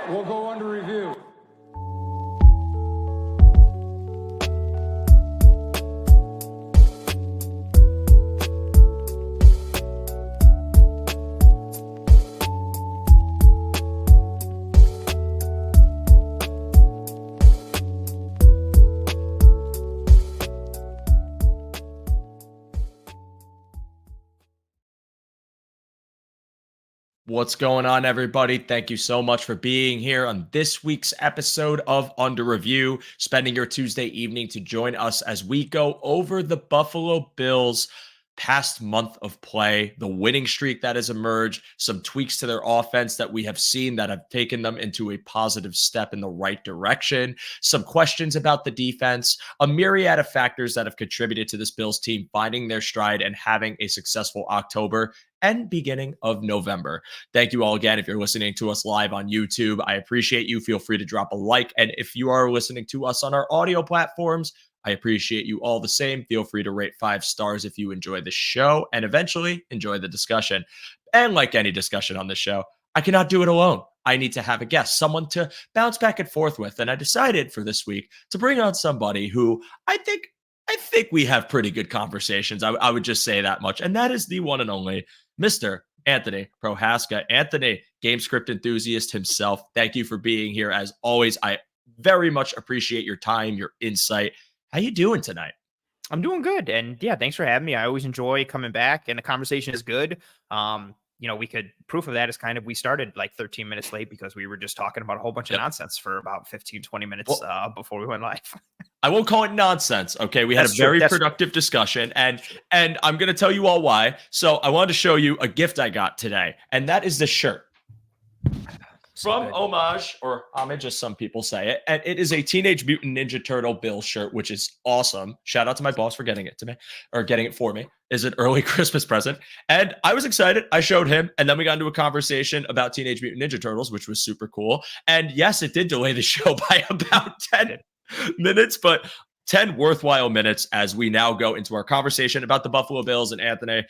We'll go under review. What's going on, everybody? Thank you so much for being here on this week's episode of Under Review, spending your Tuesday evening to join us as we go over the Buffalo Bills' past month of play, the winning streak that has emerged, some tweaks to their offense that we have seen that have taken them into a positive step in the right direction, some questions about the defense, a myriad of factors that have contributed to this Bills team finding their stride and having a successful October and beginning of November. Thank you all again. If you're listening to us live on YouTube, I appreciate you. Feel free to drop a like. And if you are listening to us on our audio platforms, I appreciate you all the same. Feel free to rate 5 stars if you enjoy the show and eventually enjoy the discussion. And like any discussion on this show, I cannot do it alone. I need to have a guest, someone to bounce back and forth with. And I decided for this week to bring on somebody who I think we have pretty good conversations. I would just say that much. And that is the one and only Mr. Anthony Prohaska. Anthony, game script enthusiast himself. Thank you for being here. As always, I very much appreciate your time, your insight. How you doing tonight? I'm doing good. And yeah, thanks for having me. I always enjoy coming back and the conversation is good. Proof of that is we started like 13 minutes late because we were just talking about a whole bunch of nonsense for about 15, 20 minutes before we went live. I won't call it nonsense. Okay. We had a very productive discussion and I'm going to tell you all why. So I wanted to show you a gift I got today, and that is this shirt from Homage, or Homage as some people say it. And it is a Teenage Mutant Ninja Turtle Bill shirt, which is awesome. Shout out to my boss for getting it to me, or getting it for me. Is an early Christmas present. And I was excited. I showed him. And then we got into a conversation about Teenage Mutant Ninja Turtles, which was super cool. And yes, it did delay the show by about 10 minutes, but 10 worthwhile minutes as we now go into our conversation about the Buffalo Bills. And Anthony,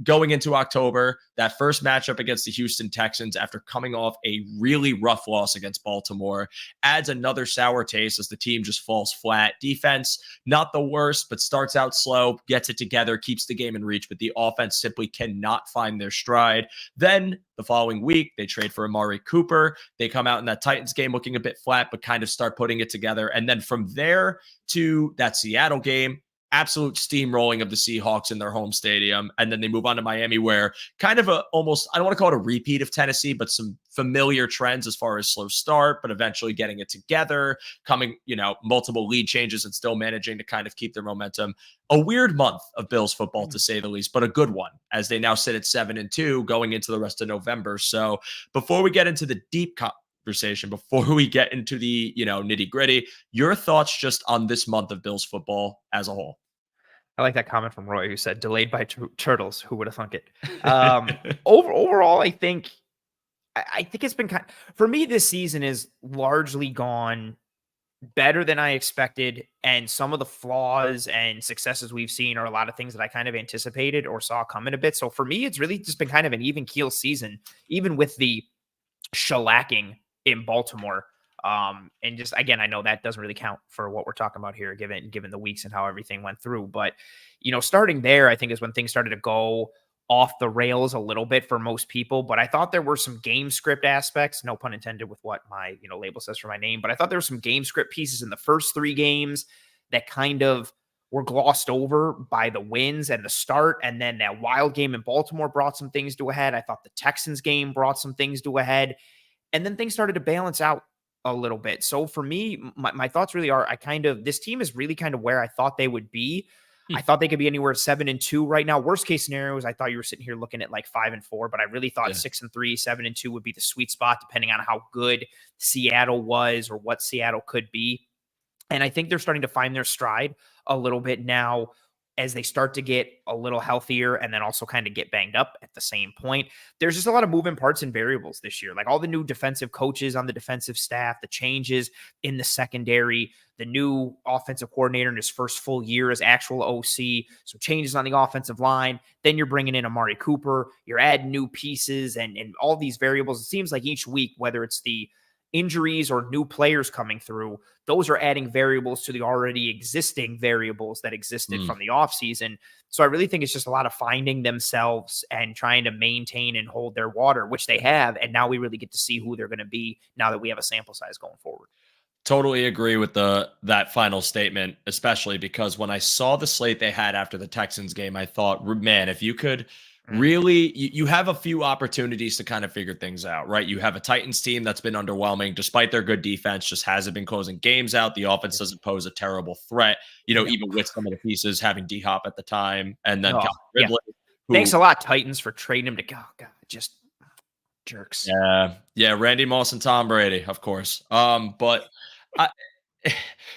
going into October, that first matchup against the Houston Texans after coming off a really rough loss against Baltimore adds another sour taste as the team just falls flat. Defense, not the worst, but starts out slow, gets it together, keeps the game in reach, but the offense simply cannot find their stride. Then the following week, they trade for Amari Cooper. They come out in that Titans game looking a bit flat, but kind of start putting it together. And then from there to that Seattle game, absolute steamrolling of the Seahawks in their home stadium. And then they move on to Miami, where kind of almost, I don't want to call it a repeat of Tennessee, but some familiar trends as far as slow start, but eventually getting it together, coming, multiple lead changes and still managing to kind of keep their momentum. A weird month of Bills football, to say the least, but a good one, as they now sit at 7-2 going into the rest of November. So before we get into the deep conversation, before we get into the, nitty gritty, your thoughts just on this month of Bills football as a whole? I like that comment from Roy, who said delayed by turtles. Who would have thunk it? Overall, I think it's been for me, this season is largely gone better than I expected. And some of the flaws and successes we've seen are a lot of things that I kind of anticipated or saw coming a bit. So for me, it's really just been kind of an even keel season, even with the shellacking in Baltimore. And just, again, I know that doesn't really count for what we're talking about here, given the weeks and how everything went through. But, starting there, I think is when things started to go off the rails a little bit for most people. But I thought there were some game script aspects, no pun intended with what my, label says for my name. But I thought there were some game script pieces in the first 3 games that kind of were glossed over by the wins and the start. And then that wild game in Baltimore brought some things to a head. I thought the Texans game brought some things to a head. And then things started to balance out a little bit. So for me, my thoughts really are, this team is really kind of where I thought they would be. I thought they could be anywhere 7-2 right now. Worst case scenarios, I thought you were sitting here looking at like 5-4, but I really thought 6-3, 7-2 would be the sweet spot, depending on how good Seattle was or what Seattle could be. And I think they're starting to find their stride a little bit now as they start to get a little healthier and then also kind of get banged up at the same point. There's just a lot of moving parts and variables this year, like all the new defensive coaches on the defensive staff, the changes in the secondary, the new offensive coordinator in his first full year as actual OC, so changes on the offensive line. Then you're bringing in Amari Cooper, you're adding new pieces and all these variables. It seems like each week, whether it's the injuries or new players coming through, those are adding variables to the already existing variables that existed from the offseason. So I really think it's just a lot of finding themselves and trying to maintain and hold their water, which they have. And now we really get to see who they're going to be now that we have a sample size going forward. Totally agree with that final statement, especially because when I saw the slate they had after the Texans game, I thought, man, if you could really, you have a few opportunities to kind of figure things out, right? You have a Titans team that's been underwhelming despite their good defense, just hasn't been closing games out. The offense doesn't pose a terrible threat, even with some of the pieces having D-Hop at the time. And then Ridley, thanks a lot, Titans, for trading him to just jerks. Yeah, Randy Moss and Tom Brady, of course. But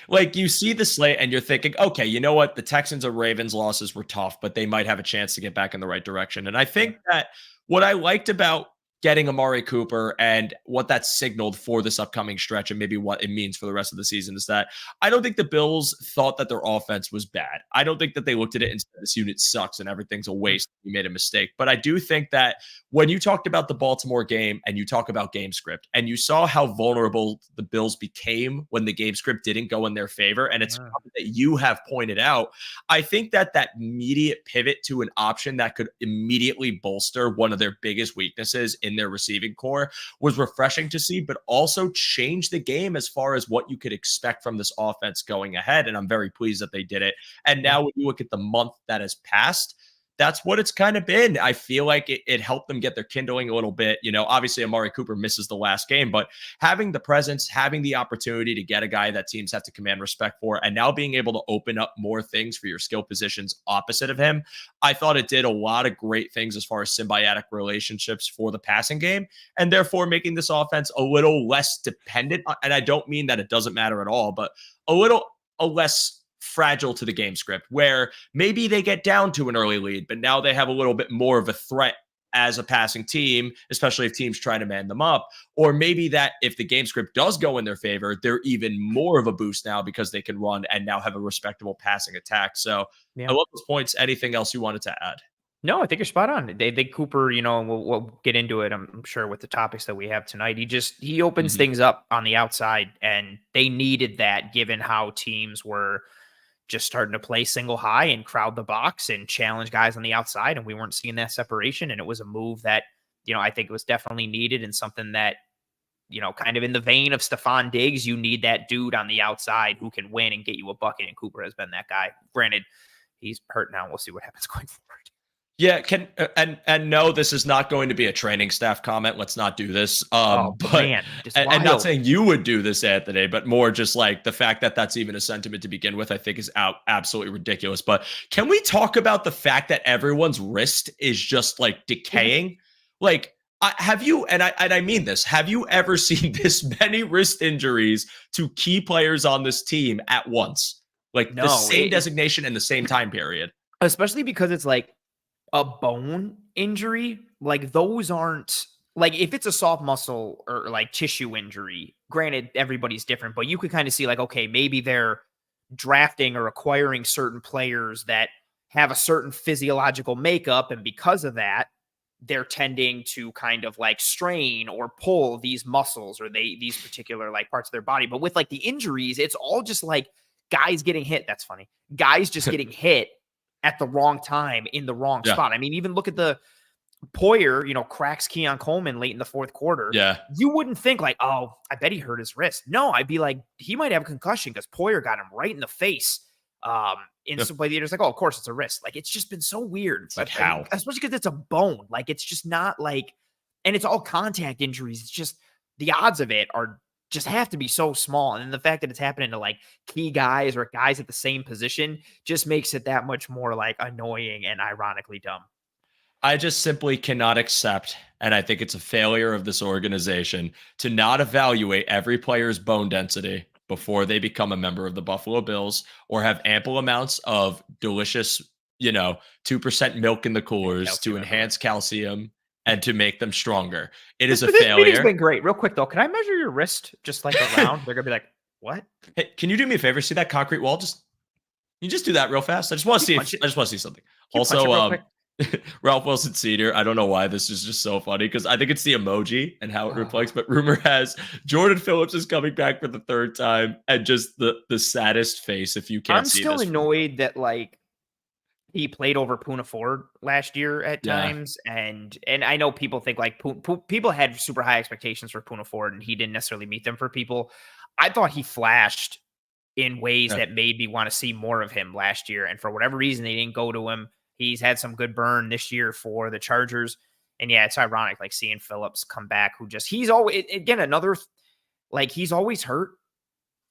like you see the slate and you're thinking, okay, you know what? The Texans or Ravens losses were tough, but they might have a chance to get back in the right direction. And I think that what I liked about getting Amari Cooper and what that signaled for this upcoming stretch and maybe what it means for the rest of the season is that I don't think the Bills thought that their offense was bad. I don't think that they looked at it and said this unit sucks and everything's a waste. We made a mistake. But I do think that when you talked about the Baltimore game and you talk about game script and you saw how vulnerable the Bills became when the game script didn't go in their favor, and it's something that you have pointed out, I think that immediate pivot to an option that could immediately bolster one of their biggest weaknesses in their receiving core was refreshing to see, but also change the game as far as what you could expect from this offense going ahead. And I'm very pleased that they did it. And now when you look at the month that has passed, that's what it's kind of been. I feel like it helped them get their kindling a little bit. Obviously Amari Cooper misses the last game, but having the presence, having the opportunity to get a guy that teams have to command respect for, and now being able to open up more things for your skill positions opposite of him, I thought it did a lot of great things as far as symbiotic relationships for the passing game, and therefore making this offense a little less dependent. And I don't mean that it doesn't matter at all, but a less fragile to the game script, where maybe they get down to an early lead, but now they have a little bit more of a threat as a passing team, especially if teams try to man them up. Or maybe that if the game script does go in their favor, they're even more of a boost now because they can run and now have a respectable passing attack. So I love those points. Anything else you wanted to add? No, I think you're spot on. They Cooper, we'll get into it, I'm sure, with the topics that we have tonight. He opens things up on the outside, and they needed that given how teams were just starting to play single high and crowd the box and challenge guys on the outside. And we weren't seeing that separation. And it was a move that, I think it was definitely needed, and something that, kind of in the vein of Stephon Diggs, you need that dude on the outside who can win and get you a bucket. And Cooper has been that guy. Granted, he's hurt now. We'll see what happens going forward. Yeah, and no, this is not going to be a training staff comment. Let's not do this. And not saying you would do this, Anthony, but more just like the fact that that's even a sentiment to begin with, I think is absolutely ridiculous. But can we talk about the fact that everyone's wrist is just like decaying? Like, have you, and I mean this, have you ever seen this many wrist injuries to key players on this team at once? Like the same designation in the same time period. Especially because it's like a bone injury, like those aren't, like if it's a soft muscle or like tissue injury, granted everybody's different, but you could kind of see like, okay, maybe they're drafting or acquiring certain players that have a certain physiological makeup, and because of that they're tending to kind of like strain or pull these muscles or these particular like parts of their body. But with like the injuries, it's all just like guys getting hit. That's funny. Guys just getting hit at the wrong time in the wrong spot. I mean, even look at the Poyer, cracks Keon Coleman late in the fourth quarter. Yeah. You wouldn't think like, oh, I bet he hurt his wrist. No, I'd be like, he might have a concussion because Poyer got him right in the face. Instant play theater's like, oh, of course it's a wrist. Like, it's just been so weird. But how? Especially because it's a bone. Like, it's just not like, and it's all contact injuries. It's just the odds of it are just have to be so small. And then the fact that it's happening to like key guys or guys at the same position just makes it that much more like annoying and ironically dumb. I just simply cannot accept, and I think it's a failure of this organization to not evaluate every player's bone density before they become a member of the Buffalo Bills or have ample amounts of delicious, 2% milk in the coolers to enhance calcium and to make them stronger. It is a failure. It's been great. Real quick though, can I measure your wrist just like around? They're gonna be like, what? Hey, can you do me a favor? See that concrete wall? You just do that real fast. I just want to see. I just want to see something. Also, Ralph Wilson Sr. I don't know why this is just so funny because I think it's the emoji and how it reflects. But rumor has Jordan Phillips is coming back for the third time, and just the saddest face if you can't see this. I'm still annoyed that like he played over Poona Ford last year at times, and I know people think like people had super high expectations for Poona Ford, and he didn't necessarily meet them for people. I thought he flashed in ways that made me want to see more of him last year, and for whatever reason, they didn't go to him. He's had some good burn this year for the Chargers. And yeah, it's ironic, like seeing Phillips come back, he's always, again, he's always hurt.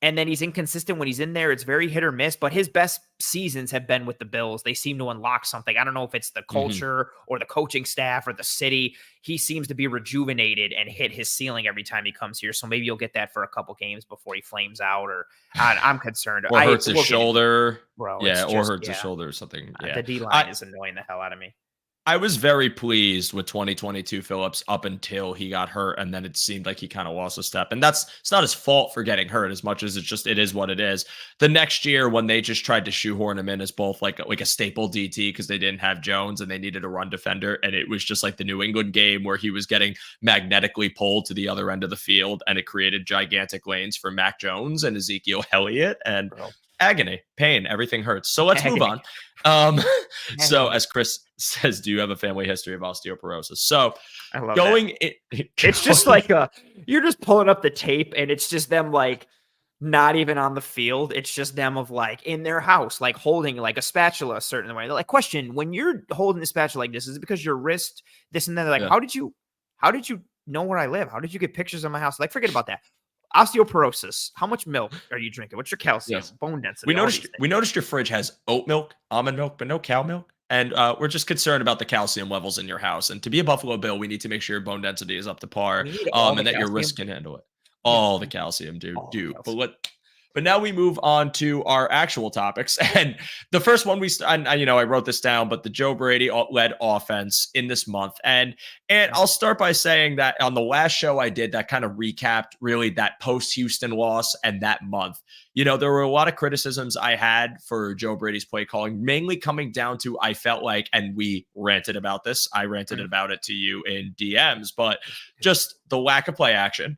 And then he's inconsistent when he's in there. It's very hit or miss, but his best seasons have been with the Bills. They seem to unlock something. I don't know if it's the culture or the coaching staff or the city. He seems to be rejuvenated and hit his ceiling every time he comes here. So maybe you'll get that for a couple games before he flames out, or I'm concerned. Or hurts his shoulder. Bro, hurts his shoulder or something. The D-line is annoying the hell out of me. I was very pleased with 2022 Phillips up until he got hurt, and then it seemed like he kind of lost a step. And it's not his fault for getting hurt as much as it is what it is. The next year, when they just tried to shoehorn him in as both like a staple DT because they didn't have Jones and they needed a run defender, and it was just like the New England game where he was getting magnetically pulled to the other end of the field, and it created gigantic lanes for Mac Jones and Ezekiel Elliott, and agony, pain, everything hurts. So let's move on. So as Chris says, do you have a family history of osteoporosis? So I love it's just like you're just pulling up the tape and it's just them like not even on the field. It's just them of like in their house, like holding like a spatula a certain way. They're like, question, when you're holding the spatula like this, is it because your wrist, this and that? They're like, how did you know where I live? How did you get pictures of my house? Like, forget about that. Osteoporosis. How much milk are you drinking? What's your calcium? Bone density? We noticed your fridge has oat milk, almond milk, but no cow milk. And we're just concerned about the calcium levels in your house. And to be a Buffalo Bill, we need to make sure your bone density is up to par, and that your wrist can handle it. All the calcium, dude. But now we move on to our actual topics. And the first one I wrote this down, but the Joe Brady led offense in this month. And I'll start by saying that on the last show I did that kind of recapped really that post-Houston loss and that month. There were a lot of criticisms I had for Joe Brady's play calling, mainly coming down to I felt like, and we ranted about this, I ranted about it to you in DMs, but just the lack of play action,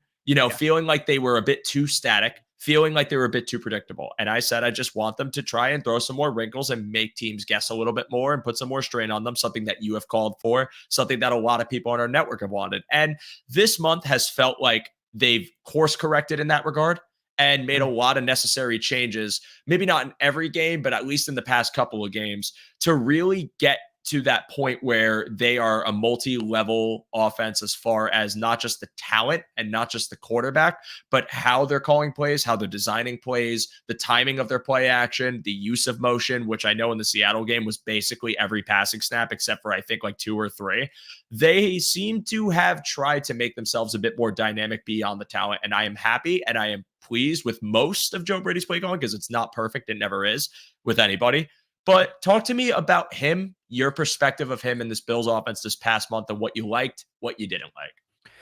feeling like they were a bit too static, feeling like they were a bit too predictable. And I said, I just want them to try and throw some more wrinkles and make teams guess a little bit more and put some more strain on them, something that you have called for, something that a lot of people on our network have wanted. And this month has felt like they've course corrected in that regard and made a lot of necessary changes, maybe not in every game, but at least in the past couple of games, to really get to that point where they are a multi-level offense as far as not just the talent and not just the quarterback, but how they're calling plays, how they're designing plays, the timing of their play action, the use of motion, which I know in the Seattle game was basically every passing snap except for I think like 2 or 3. They seem to have tried to make themselves a bit more dynamic beyond the talent, and I am happy and I am pleased with most of Joe Brady's play calling because it's not perfect. It never is with anybody. But talk to me about him, your perspective of him in this Bills offense this past month, and what you liked, what you didn't like.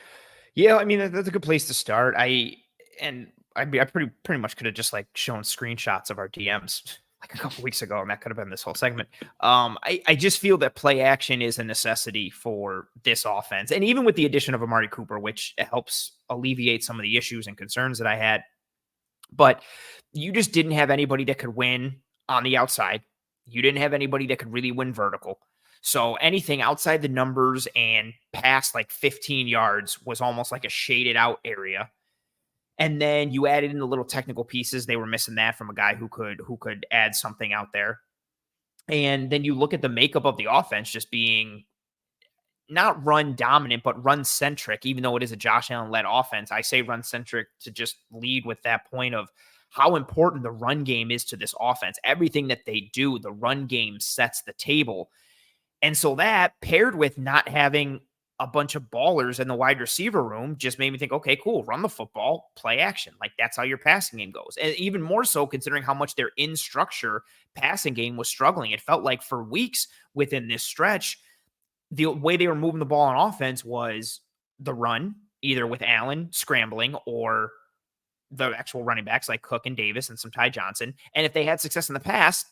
Yeah, I mean, that's a good place to start. I pretty much could have just like shown screenshots of our DMs like a couple weeks ago, and that could have been this whole segment. I just feel that play action is a necessity for this offense. And even with the addition of Amari Cooper, which helps alleviate some of the issues and concerns that I had, but you just didn't have anybody that could win on the outside. You didn't have anybody that could really win vertical. So anything outside the numbers and past like 15 yards was almost like a shaded out area. And then you added in the little technical pieces. They were missing that from a guy who could add something out there. And then you look at the makeup of the offense just being not run dominant, but run centric, even though it is a Josh Allen led offense. I say run centric to just lead with that point of how important the run game is to this offense. Everything that they do, the run game sets the table. And so that paired with not having a bunch of ballers in the wide receiver room just made me think, okay, cool, run the football, play action. Like that's how your passing game goes. And even more so considering how much their in structure passing game was struggling. It felt like for weeks within this stretch, the way they were moving the ball on offense was the run, either with Allen scrambling or the actual running backs like Cook and Davis and some Ty Johnson. And if they had success in the past,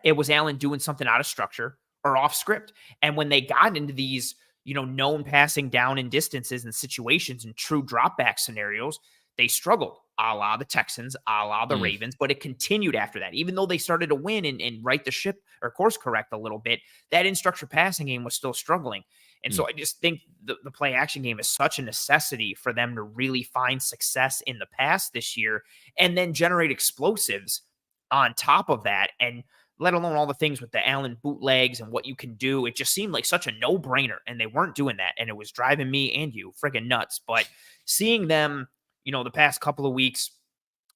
it was Allen doing something out of structure or off script. And when they got into these, known passing down in distances and situations and true drop back scenarios, they struggled, a la the Texans, a la the Ravens, but it continued after that. Even though they started to win and right the ship or course correct a little bit, that in-structure passing game was still struggling. And so I just think the play action game is such a necessity for them to really find success in the pass this year and then generate explosives on top of that. And let alone all the things with the Allen bootlegs and what you can do. It just seemed like such a no-brainer, and they weren't doing that. And it was driving me and you friggin' nuts. But seeing them, the past couple of weeks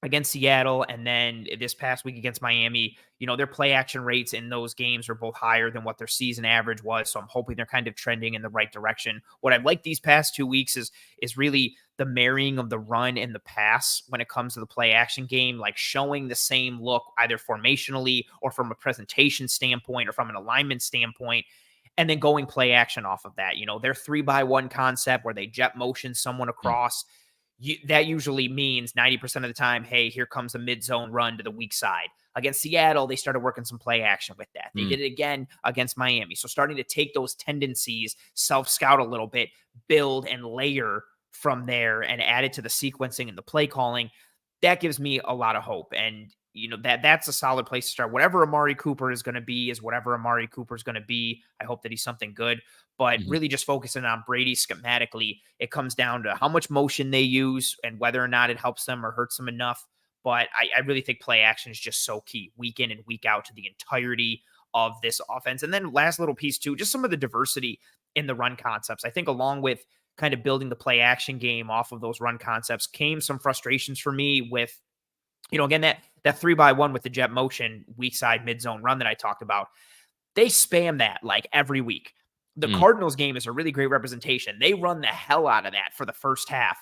against Seattle and then this past week against Miami, their play action rates in those games are both higher than what their season average was. So I'm hoping they're kind of trending in the right direction. What I've liked these past 2 weeks is really the marrying of the run and the pass when it comes to the play action game, like showing the same look either formationally or from a presentation standpoint or from an alignment standpoint, and then going play action off of that. Their 3-by-1 concept where they jet motion someone across. That usually means 90% of the time, hey, here comes a mid-zone run to the weak side. Against Seattle, they started working some play action with that. They did it again against Miami. So starting to take those tendencies, self-scout a little bit, build and layer from there and add it to the sequencing and the play calling, that gives me a lot of hope. And, that's a solid place to start. Whatever Amari Cooper is going to be is whatever Amari Cooper is going to be. I hope that he's something good. But really just focusing on Brady schematically, it comes down to how much motion they use and whether or not it helps them or hurts them enough. But I really think play action is just so key week in and week out to the entirety of this offense. And then last little piece too, just some of the diversity in the run concepts. I think along with kind of building the play action game off of those run concepts came some frustrations for me with, again, that 3-by-1 with the jet motion, weak side, mid-zone run that I talked about. They spam that like every week. The Cardinals game is a really great representation. They run the hell out of that for the first half.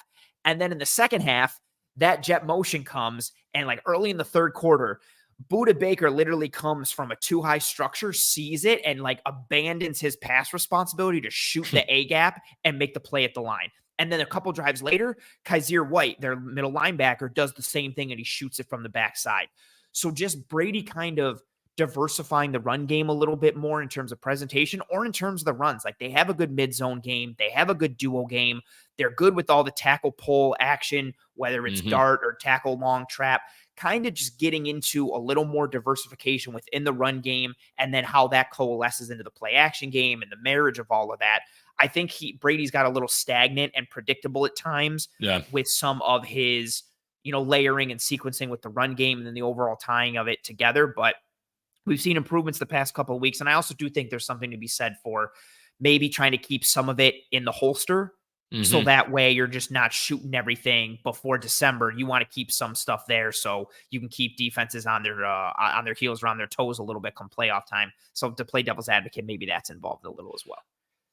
And then in the second half, that jet motion comes, and like early in the third quarter, Budda Baker literally comes from a too high structure, sees it, and like abandons his pass responsibility to shoot the A gap and make the play at the line. And then a couple drives later, Kaiser White, their middle linebacker, does the same thing and he shoots it from the backside. So just Brady kind of diversifying the run game a little bit more in terms of presentation or in terms of the runs. Like they have a good mid-zone game. They have a good duo game. They're good with all the tackle pull action, whether it's dart or tackle long trap, kind of just getting into a little more diversification within the run game and then how that coalesces into the play action game and the marriage of all of that. I think Brady's got a little stagnant and predictable at times with some of his, layering and sequencing with the run game and then the overall tying of it together. But we've seen improvements the past couple of weeks. And I also do think there's something to be said for maybe trying to keep some of it in the holster. So that way you're just not shooting everything before December. You want to keep some stuff there so you can keep defenses on their heels or on their toes a little bit come playoff time. So to play devil's advocate, maybe that's involved a little as well.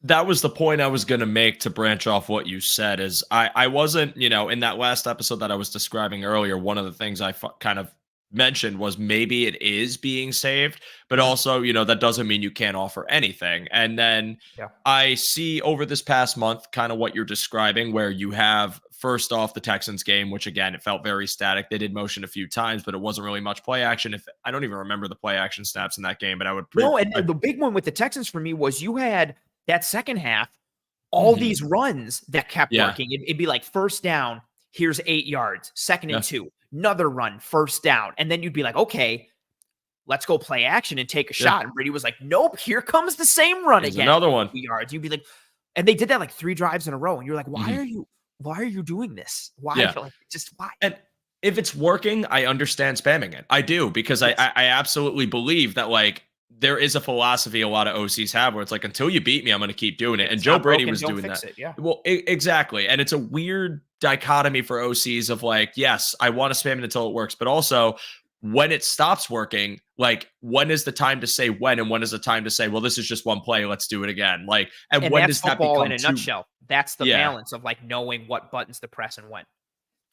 That was the point I was going to make to branch off what you said is I wasn't, in that last episode that I was describing earlier, one of the things I kind of mentioned was maybe it is being saved, but also, that doesn't mean you can't offer anything. And then I see over this past month, kind of what you're describing, where you have first off the Texans game, which again, it felt very static. They did motion a few times, but it wasn't really much play action. If I don't even remember the play action snaps in that game, but I would. The big one with the Texans for me was you had that second half, all these runs that kept working. It'd be like first down, here's 8 yards, second and 2, another run, first down. And then you'd be like, okay, let's go play action and take a shot. And Brady was like, nope, here comes the same run again. Another one. 2 yards. You'd be like, and they did that like 3 drives in a row. And you're like, why are you doing this? Why? Like, just why? And if it's working, I understand spamming it. I do, because I absolutely believe that like, there is a philosophy a lot of OCs have where it's like, until you beat me, I'm going to keep doing it. And Joe Brady was doing that. Well, exactly. And it's a weird dichotomy for OCs of like, yes, I want to spam it until it works. But also when it stops working, like when is the time to say when, and when is the time to say, well, this is just one play, let's do it again. Like, and when does that become in a nutshell? That's the balance of like knowing what buttons to press and when.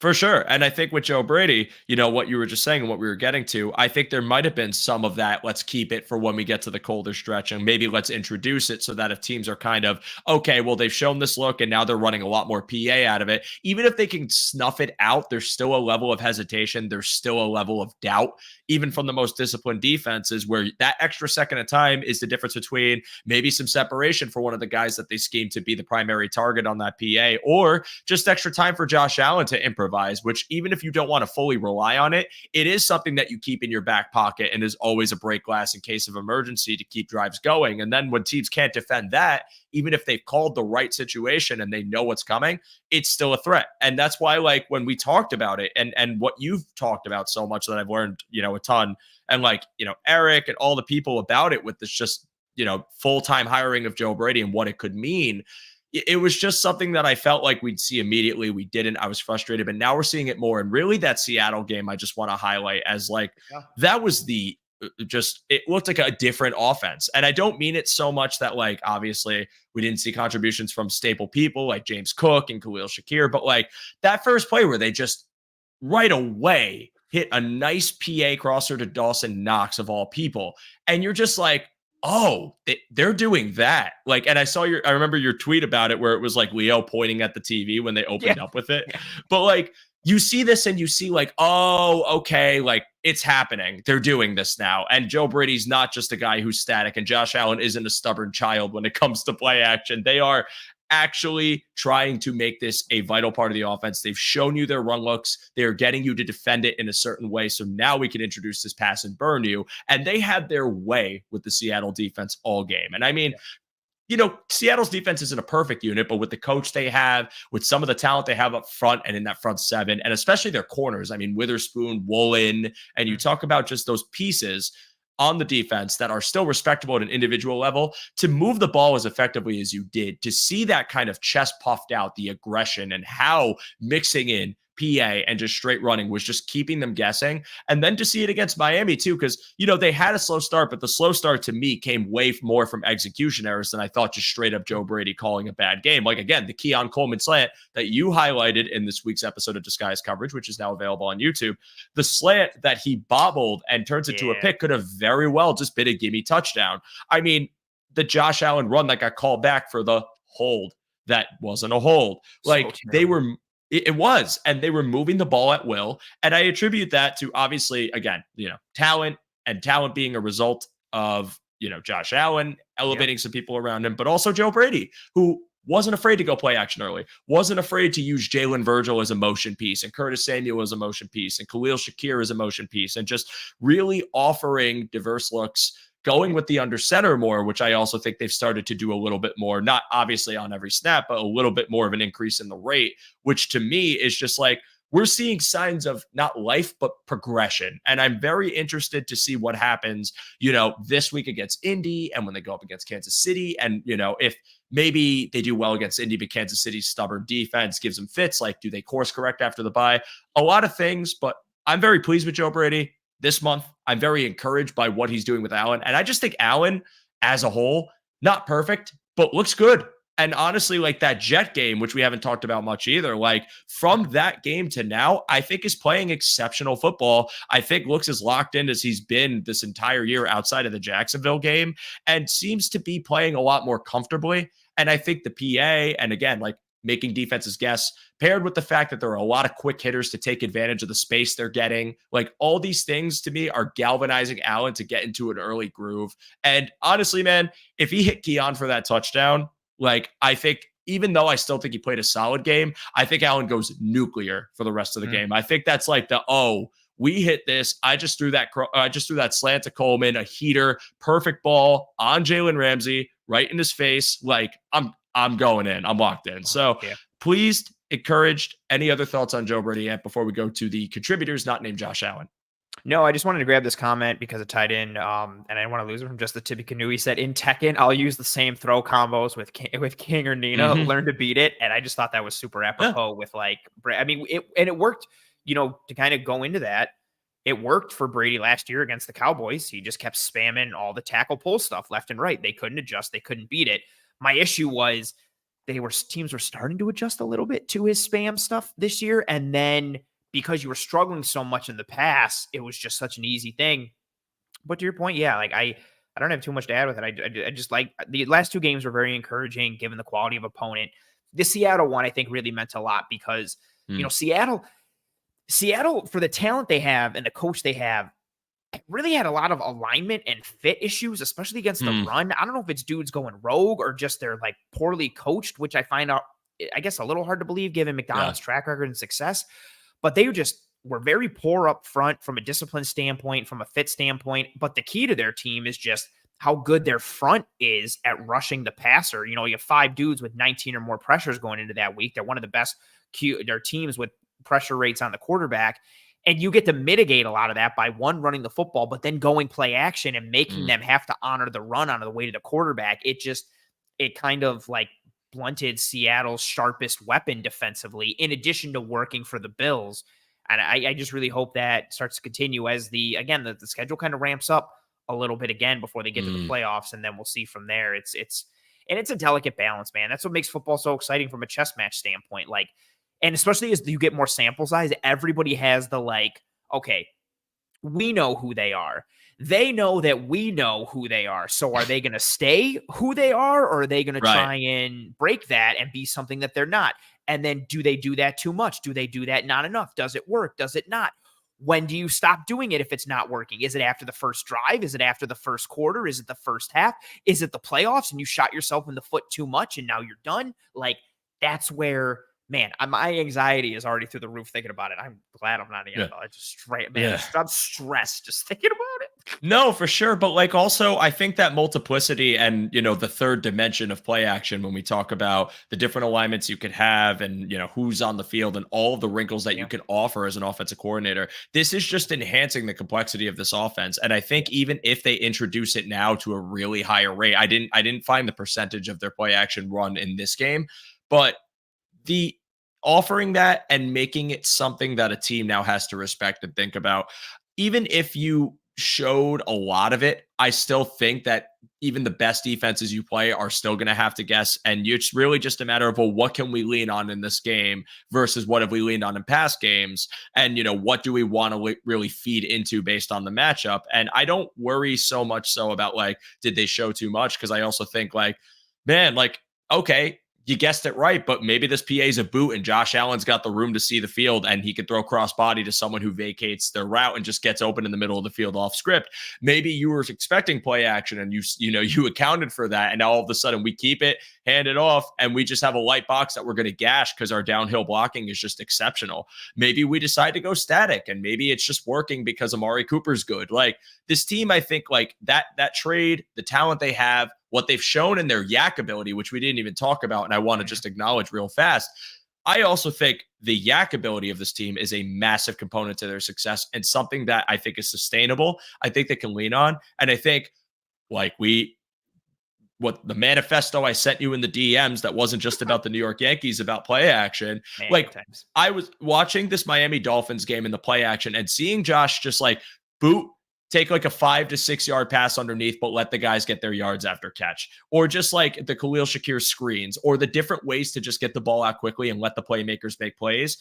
For sure. And I think with Joe Brady, what you were just saying and what we were getting to, I think there might have been some of that. Let's keep it for when we get to the colder stretch, and maybe let's introduce it so that if teams are kind of, okay, well, they've shown this look and now they're running a lot more PA out of it. Even if they can snuff it out, there's still a level of hesitation. There's still a level of doubt, even from the most disciplined defenses, where that extra second of time is the difference between maybe some separation for one of the guys that they scheme to be the primary target on that PA, or just extra time for Josh Allen to improvise, which even if you don't want to fully rely on it, it is something that you keep in your back pocket and is always a break glass in case of emergency to keep drives going. And then when teams can't defend that, even if they've called the right situation and they know what's coming, it's still a threat. And that's why, like, when we talked about it and what you've talked about so much that I've learned, a ton, and Eric and all the people about it with this just, full-time hiring of Joe Brady and what it could mean. It was just something that I felt like we'd see immediately. We didn't. I was frustrated, but now we're seeing it more. And really that Seattle game, I just want to highlight as that was it looked like a different offense. And I don't mean it so much that obviously we didn't see contributions from staple people like James Cook and Khalil Shakir, but that first play where they just right away hit a nice PA crosser to Dawson Knox of all people. And you're just like, oh, they're doing that. And I remember your tweet about it where it was Leo pointing at the TV when they opened up with it. Yeah. But you see this and you see oh, okay, it's happening. They're doing this now. And Joe Brady's not just a guy who's static, and Josh Allen isn't a stubborn child when it comes to play action. They are actually trying to make this a vital part of the offense. They've shown you their run looks. They're getting you to defend it in a certain way. So now we can introduce this pass and burn you. And they had their way with the Seattle defense all game. And I mean, Seattle's defense isn't a perfect unit, but with the coach they have, with some of the talent they have up front and in that front seven, and especially their corners, I mean, Witherspoon, Woolen, and you talk about just those pieces on the defense that are still respectable at an individual level, to move the ball as effectively as you did, to see that kind of chest puffed out, the aggression, and how mixing in PA and just straight running was just keeping them guessing. And then to see it against Miami too, because, they had a slow start, but the slow start to me came way more from execution errors than I thought just straight up Joe Brady calling a bad game. Again, the Keon Coleman slant that you highlighted in this week's episode of Disguise Coverage, which is now available on YouTube, the slant that he bobbled and turns into a pick could have very well just been a gimme touchdown. I mean, the Josh Allen run that got called back for the hold, that wasn't a hold. It was, and they were moving the ball at will. And I attribute that to, obviously, again, talent, and talent being a result of, Josh Allen elevating some people around him, but also Joe Brady, who wasn't afraid to go play action early, wasn't afraid to use Jalen Virgil as a motion piece, and Curtis Samuel as a motion piece, and Khalil Shakir as a motion piece, and just really offering diverse looks, going with the under center more, which I also think they've started to do a little bit more, not obviously on every snap, but a little bit more of an increase in the rate, which to me is just we're seeing signs of not life, but progression. And I'm very interested to see what happens, this week against Indy, and when they go up against Kansas City. And, if maybe they do well against Indy, but Kansas City's stubborn defense gives them fits, do they course correct after the bye? A lot of things, but I'm very pleased with Joe Brady this month. I'm very encouraged by what he's doing with Allen. And I just think Allen as a whole, not perfect, but looks good. And honestly, that Jet game, which we haven't talked about much either, from that game to now, I think is playing exceptional football. I think looks as locked in as he's been this entire year outside of the Jacksonville game, and seems to be playing a lot more comfortably. And I think the PA, and again, making defenses guess, paired with the fact that there are a lot of quick hitters to take advantage of the space they're getting, all these things to me are galvanizing Allen to get into an early groove. And honestly, man, if he hit Keon for that touchdown, I think, even though I still think he played a solid game, I think Allen goes nuclear for the rest of the game. I think that's we hit this. I just threw that slant to Coleman, a heater, perfect ball on Jalen Ramsey, right in his face. I'm going in. I'm locked in. So pleased, encouraged. Any other thoughts on Joe Brady yet before we go to the contributors not named Josh Allen? No, I just wanted to grab this comment because it tied in, and I didn't want to lose it from just the Tippy Canoe. He said, in Tekken, I'll use the same throw combos with King or Nina, learn to beat it. And I just thought that was super apropos with I mean, it worked, to kind of go into that. It worked for Brady last year against the Cowboys. He just kept spamming all the tackle pull stuff left and right. They couldn't adjust. They couldn't beat it. My issue was teams were starting to adjust a little bit to his spam stuff this year. And then because you were struggling so much in the past, it was just such an easy thing. But to your point, yeah, like I don't have too much to add with it. I just like the last 2 games were very encouraging given the quality of opponent. The Seattle one, I think, really meant a lot because, Seattle, for the talent they have and the coach they have, really had a lot of alignment and fit issues, especially against the run. I don't know if it's dudes going rogue or just they're like poorly coached, which I find out, I guess, a little hard to believe given McDonald's track record and success. But they were very poor up front from a discipline standpoint, from a fit standpoint. But the key to their team is just how good their front is at rushing the passer. You have 5 dudes with 19 or more pressures going into that week. They're one of the best their teams with pressure rates on the quarterback. And you get to mitigate a lot of that by one, running the football, but then going play action and making them have to honor the run on the way to the quarterback. It kind of like blunted Seattle's sharpest weapon defensively, in addition to working for the Bills. And I just really hope that starts to continue as the schedule kind of ramps up a little bit again before they get to the playoffs. And then we'll see from there. It's a delicate balance, man. That's what makes football so exciting from a chess match standpoint. And especially as you get more sample size, everybody has the okay, we know who they are. They know that we know who they are. So are they going to stay who they are, or are they going to try and break that and be something that they're not? And then do they do that too much? Do they do that not enough? Does it work? Does it not? When do you stop doing it if it's not working? Is it after the first drive? Is it after the first quarter? Is it the first half? Is it the playoffs and you shot yourself in the foot too much and now you're done? That's where... Man, my anxiety is already through the roof thinking about it. I'm glad I'm not in the NFL. I just I'm stressed just thinking about it. No, for sure. But also, I think that multiplicity and, the third dimension of play action, when we talk about the different alignments you could have and, who's on the field and all of the wrinkles that you can offer as an offensive coordinator, this is just enhancing the complexity of this offense. And I think even if they introduce it now to a really higher rate, I didn't find the percentage of their play action run in this game, but the offering that and making it something that a team now has to respect and think about. Even if you showed a lot of it, I still think that even the best defenses you play are still going to have to guess. And it's really just a matter of, well, what can we lean on in this game versus what have we leaned on in past games? And, what do we want to really feed into based on the matchup? And I don't worry so much so about did they show too much? Because I also think okay, you guessed it right, but maybe this PA is a boot and Josh Allen's got the room to see the field and he could throw cross body to someone who vacates their route and just gets open in the middle of the field off script. Maybe you were expecting play action and you accounted for that. And now all of a sudden we keep it, hand it off, and we just have a light box that we're going to gash because our downhill blocking is just exceptional. Maybe we decide to go static and maybe it's just working because Amari Cooper's good. This team, I think that trade, the talent they have, what they've shown in their yak ability, which we didn't even talk about, and I want to just acknowledge real fast. I also think the yak ability of this team is a massive component to their success and something that I think is sustainable. I think they can lean on. And I think what the manifesto I sent you in the DMs that wasn't just about the New York Yankees, about play action. I was watching this Miami Dolphins game in the play action and seeing Josh just boot, take a 5 to 6 yard pass underneath, but let the guys get their yards after catch. Or just the Khalil Shakir screens, or the different ways to just get the ball out quickly and let the playmakers make plays.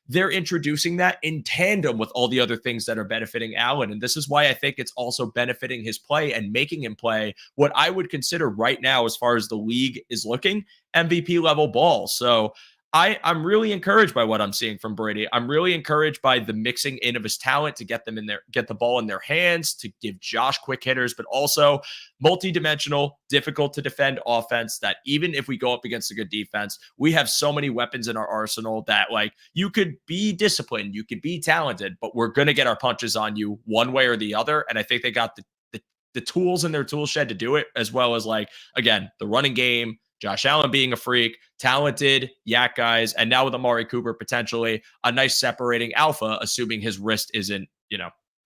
They're introducing that in tandem with all the other things that are benefiting Allen. And this is why I think it's also benefiting his play and making him play what I would consider right now, as far as the league is looking, MVP level ball. So I'm really encouraged by what I'm seeing from Brady. I'm really encouraged by the mixing in of his talent to get the ball in their hands, to give Josh quick hitters, but also multi-dimensional, difficult to defend offense that even if we go up against a good defense, we have so many weapons in our arsenal that you could be disciplined, you could be talented, but we're going to get our punches on you one way or the other. And I think they got the tools in their tool shed to do it, as well as again, the running game, Josh Allen being a freak, talented yak guys, and now with Amari Cooper, potentially a nice separating alpha, assuming his wrist isn't,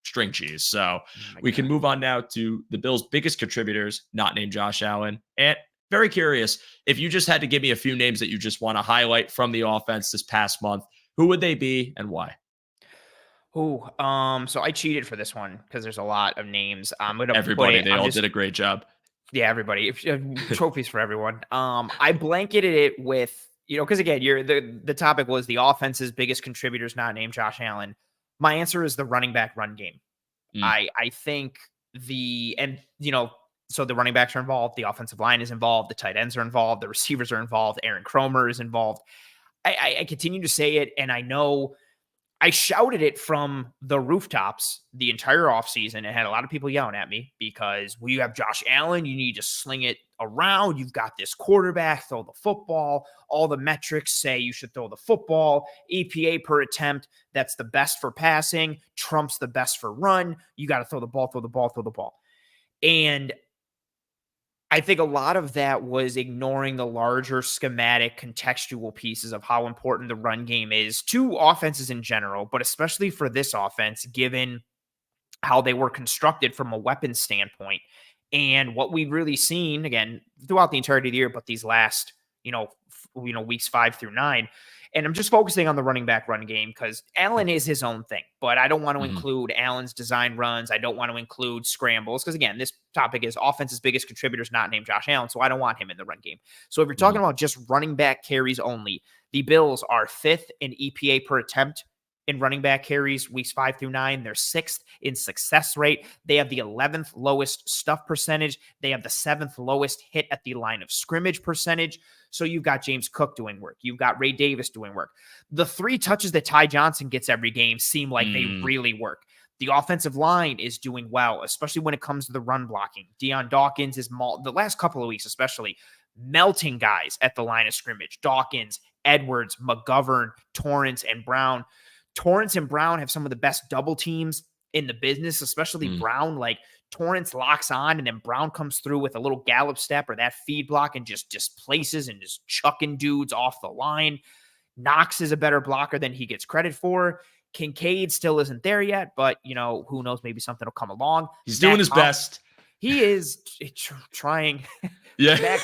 string cheese. So we can move on now to the Bills' biggest contributors, not named Josh Allen. And very curious, if you just had to give me a few names that you just want to highlight from the offense this past month, who would they be and why? So I cheated for this one because there's a lot of names. Everybody, they all did a great job. Yeah, everybody. Trophies for everyone. I blanketed it with, because again, the topic was the offense's biggest contributors not named Josh Allen. My answer is the running back run game. I think so the running backs are involved, the offensive line is involved, the tight ends are involved, the receivers are involved, Aaron Cromer is involved. I continue to say it, and I know I shouted it from the rooftops the entire offseason and had a lot of people yelling at me because you have Josh Allen, you need to sling it around. You've got this quarterback, throw the football. All the metrics say you should throw the football. EPA per attempt, that's the best for passing. Trump's the best for run. You got to throw the ball, throw the ball, throw the ball. And I think a lot of that was ignoring the larger schematic contextual pieces of how important the run game is to offenses in general, but especially for this offense, given how they were constructed from a weapons standpoint. And what we've really seen, again, throughout the entirety of the year, but these last, weeks 5 through 9, and I'm just focusing on the running back run game because Allen is his own thing, but I don't want to include Allen's design runs. I don't want to include scrambles because, again, this topic is offense's biggest contributors not named Josh Allen, so I don't want him in the run game. So if you're talking about just running back carries only, the Bills are 5th in EPA per attempt in running back carries weeks 5 through 9. They're 6th in success rate. They have the 11th lowest stuff percentage. They have the 7th lowest hit at the line of scrimmage percentage. So you've got James Cook doing work. You've got Ray Davis doing work. The 3 touches that Ty Johnson gets every game seem like they really work. The offensive line is doing well, especially when it comes to the run blocking. Deion Dawkins is the last couple of weeks, especially melting guys at the line of scrimmage. Dawkins, Edwards, McGovern, Torrance, and Brown. Torrance and Brown have some of the best double teams in the business, especially Brown. Like Torrance locks on and then Brown comes through with a little gallop step or that feed block and just displaces and just chucking dudes off the line. Knox is a better blocker than he gets credit for. Kincaid still isn't there yet, but who knows? Maybe something will come along. He's doing his best. He is trying. Yeah.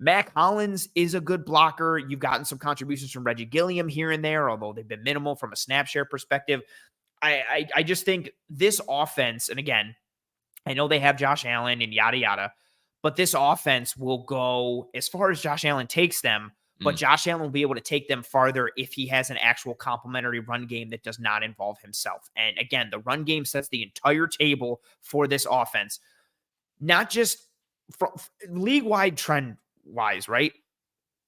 Mac Hollins is a good blocker. You've gotten some contributions from Reggie Gilliam here and there, although they've been minimal from a snap share perspective. I just think this offense, and again, I know they have Josh Allen and yada, yada, but this offense will go as far as Josh Allen takes them, but Josh Allen will be able to take them farther if he has an actual complementary run game that does not involve himself. And again, the run game sets the entire table for this offense, not just league-wide trend-wise, right?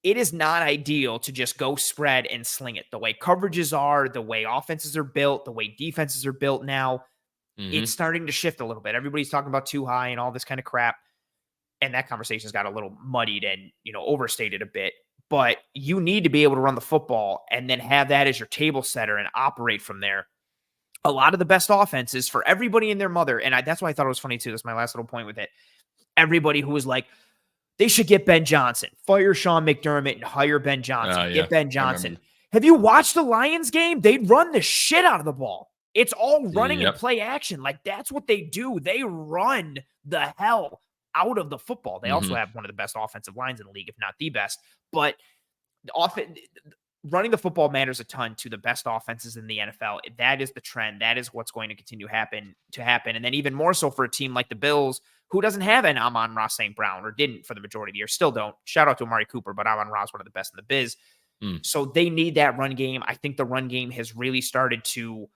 It is not ideal to just go spread and sling it. The way coverages are, the way offenses are built, the way defenses are built now, it's starting to shift a little bit. Everybody's talking about too high and all this kind of crap. And that conversation's got a little muddied and, overstated a bit. But you need to be able to run the football and then have that as your table setter and operate from there. A lot of the best offenses for everybody and their mother, and that's why I thought it was funny too. That's my last little point with it. Everybody who was like, they should get Ben Johnson, fire Sean McDermott and hire Ben Johnson, get Ben Johnson. Have you watched the Lions game? They run the shit out of the ball. It's all running and play action. Like that's what they do. They run the hell out of the football. They also have one of the best offensive lines in the league, if not the best. But running the football matters a ton to the best offenses in the NFL. That is the trend. That is what's going to continue to happen. And then even more so for a team like the Bills, who doesn't have an Amon-Ra St. Brown, or didn't for the majority of the year, still don't. Shout out to Amari Cooper, but Amon-Ra is one of the best in the biz. So they need that run game. I think the run game has really started to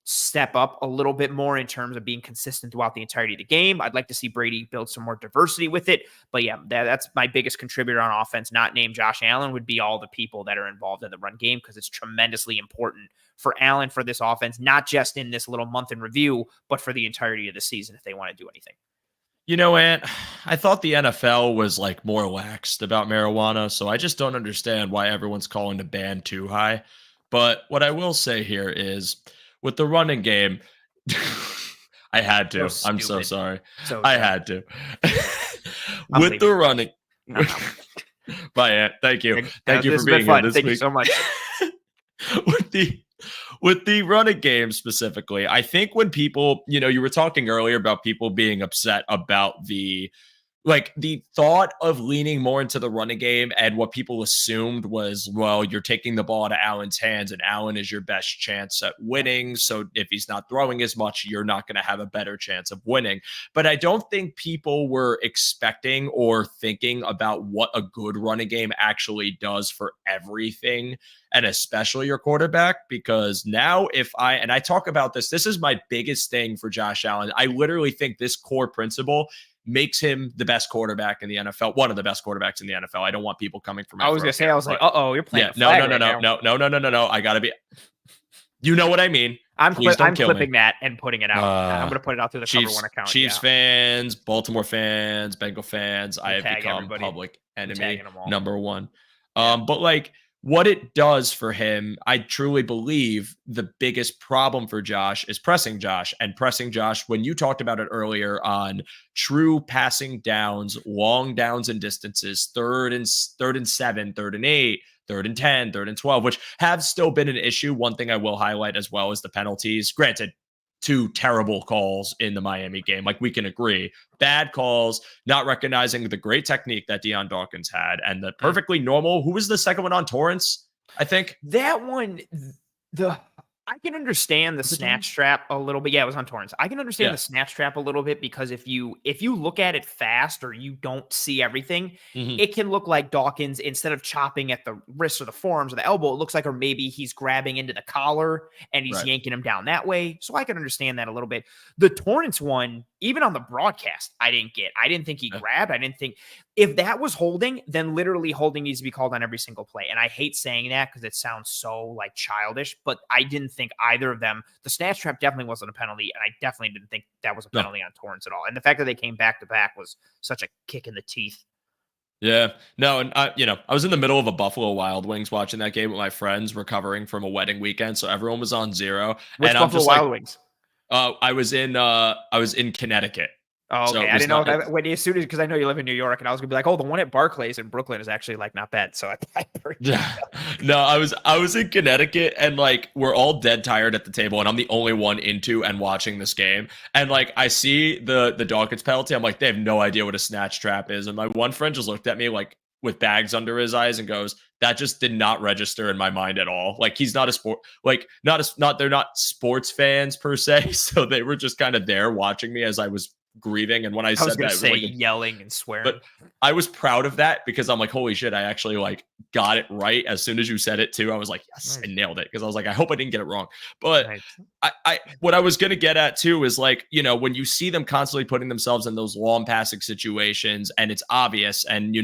step up a little bit more in terms of being consistent throughout the entirety of the game. I'd like to see Brady build some more diversity with it. But yeah, that's my biggest contributor on offense, not named Josh Allen, would be all the people that are involved in the run game, because it's tremendously important for Allen, for this offense, not just in this little month in review, but for the entirety of the season if they want to do anything. Ant, I thought the NFL was like more laxed about marijuana, so I just don't understand why everyone's calling the ban too high. But what I will say here is, with the running game, I had to. So I'm so sorry. I had to. With the running. Bye, Ant. Thank you. Thank you for being here this week. Thank you so much. With the running game specifically, I think when people, you were talking earlier about people being upset about the like the thought of leaning more into the running game and what people assumed was, well, you're taking the ball out of Allen's hands and Allen is your best chance at winning. So if he's not throwing as much, you're not going to have a better chance of winning. But I don't think people were expecting or thinking about what a good running game actually does for everything, and especially your quarterback, because now I talk about this is my biggest thing for Josh Allen. I literally think this core principle makes him the best quarterback in the NFL, one of the best quarterbacks in the NFL. I don't want people coming from. I was gonna say, I was like, you're playing. No. I gotta be. You know what I mean. I'm clipping that and putting it out. I'm gonna put it out through the Cover One account. Chiefs fans, Baltimore fans, Bengal fans. I have become public enemy number one. But like, what it does for him, I truly believe the biggest problem for Josh is pressing Josh. And pressing Josh, when you talked about it earlier on true passing downs, long downs and distances, third and 7, 3rd and 8, 3rd and 10, 3rd and 12, which have still been an issue. One thing I will highlight as well is the penalties. Granted, 2 terrible calls in the Miami game. Like, we can agree. Bad calls, not recognizing the great technique that Dion Dawkins had, and the perfectly normal. Who was the second one on? Torrance, I think. That one, I can understand the snatch trap a little bit. Yeah, it was on Torrance. I can understand the snatch trap a little bit because if you look at it fast or you don't see everything, it can look like Dawkins, instead of chopping at the wrist or the forearms or the elbow, it looks like, or maybe he's grabbing into the collar and he's yanking him down that way. So I can understand that a little bit. The Torrance one, even on the broadcast, I didn't think he grabbed. I didn't think, if that was holding, then literally holding needs to be called on every single play. And I hate saying that because it sounds so like childish, but I didn't think either of them. The snatch trap definitely wasn't a penalty, and I definitely didn't think that was a penalty on Torrance at all. And the fact that they came back to back was such a kick in the teeth. Yeah, no, and I was in the middle of a Buffalo Wild Wings watching that game with my friends, recovering from a wedding weekend, so everyone was on zero. Which and Buffalo Wild Wings? I was in Connecticut. Oh, okay. So I didn't know that when as soon as, because I know you live in New York, and I was gonna be like, oh, the one at Barclays in Brooklyn is actually like not bad. So no, I was in Connecticut, and like we're all dead tired at the table, and I'm the only one into and watching this game, and like I see the Dawkins penalty, I'm like, they have no idea what a snatch trap is, and my one friend just looked at me like with bags under his eyes and goes, that just did not register in my mind at all. Like, he's not a sport, like they're not sports fans per se, so they were just kind of there watching me as I was grieving. And when I said that, say, yelling and swearing, but I was proud of that because I'm like, holy shit, I actually like got it right. As soon as you said it too, I was like, yes, I nailed it. Because I was like, I hope I didn't get it wrong. But I what I was gonna get at too is like, when you see them constantly putting themselves in those long passing situations, and it's obvious, and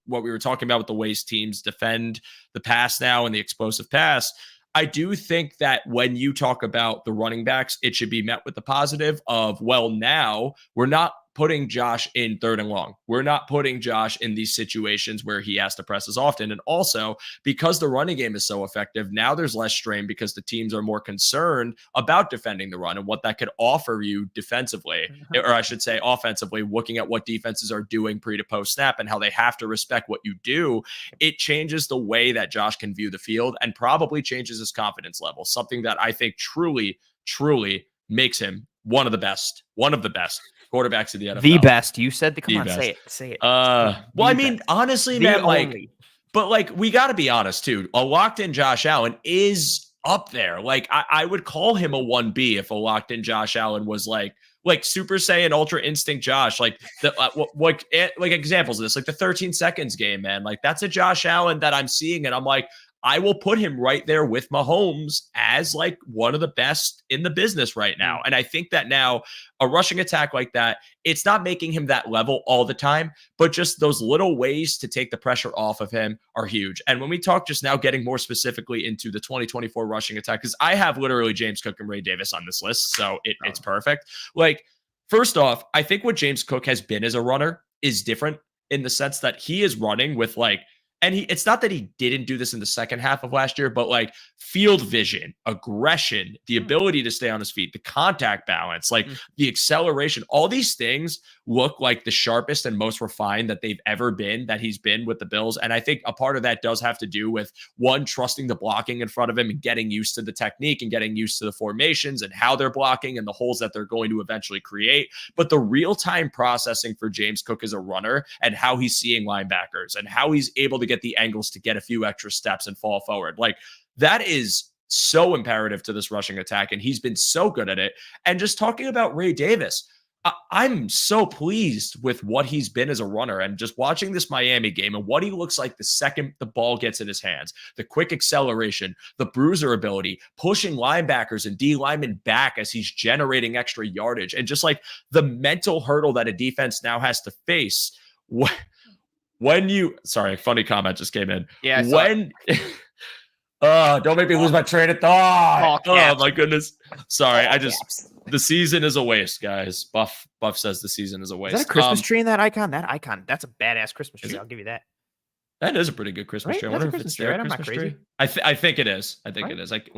what we were talking about with the ways teams defend the pass now and the explosive pass, I do think that when you talk about the running backs, it should be met with the positive of, well, now we're not putting Josh in 3rd and long. We're not putting Josh in these situations where he has to press as often. And also, because the running game is so effective, now there's less strain because the teams are more concerned about defending the run and what that could offer you defensively, or I should say offensively, looking at what defenses are doing pre to post snap and how they have to respect what you do. It changes the way that Josh can view the field and probably changes his confidence level, something that I think truly makes him one of the best quarterbacks of the NFL. The best. You said come on, best. Say it. Well, I mean, honestly, man, like, we got to be honest too. A locked-in Josh Allen is up there. Like, I would call him a 1B if a locked-in Josh Allen was like Super Saiyan Ultra Instinct Josh, like like examples of this, like the 13 seconds game, man. Like, that's a Josh Allen that I'm seeing, and I'm like, I will put him right there with Mahomes as like one of the best in the business right now. And I think that now a rushing attack like that, it's not making him that level all the time, but just those little ways to take the pressure off of him are huge. And when we talk just now getting more specifically into the 2024 rushing attack, because I have literally James Cook and Ray Davis on this list, so it's perfect. Like, first off, I think what James Cook has been as a runner is different in the sense that he is running with like, and it's not that he didn't do this in the second half of last year, but like field vision, aggression, the ability to stay on his feet, the contact balance, like the acceleration, all these things look like the sharpest and most refined that they've ever been, that he's been with the Bills. And I think a part of that does have to do with, one, trusting the blocking in front of him and getting used to the technique and getting used to the formations and how they're blocking and the holes that they're going to eventually create. But the real-time processing for James Cook as a runner and how he's seeing linebackers and how he's able to get the angles to get a few extra steps and fall forward, like that is so imperative to this rushing attack. And he's been so good at it. And just talking about Ray Davis, I'm so pleased with what he's been as a runner, and just watching this Miami game and what he looks like the second the ball gets in his hands, the quick acceleration, the bruiser ability, pushing linebackers and D linemen back as he's generating extra yardage, and just like the mental hurdle that a defense now has to face. When you, sorry, funny comment just came in. Yeah. Don't make me lose my train of thought. Oh my goodness. Sorry. The season is a waste, guys. Buff says the season is a waste. Is that a Christmas tree in that icon? That's a badass Christmas tree. I'll give you that. That is a pretty good Christmas tree. I wonder if it's their Christmas tree. I think it is. I think it is. Like,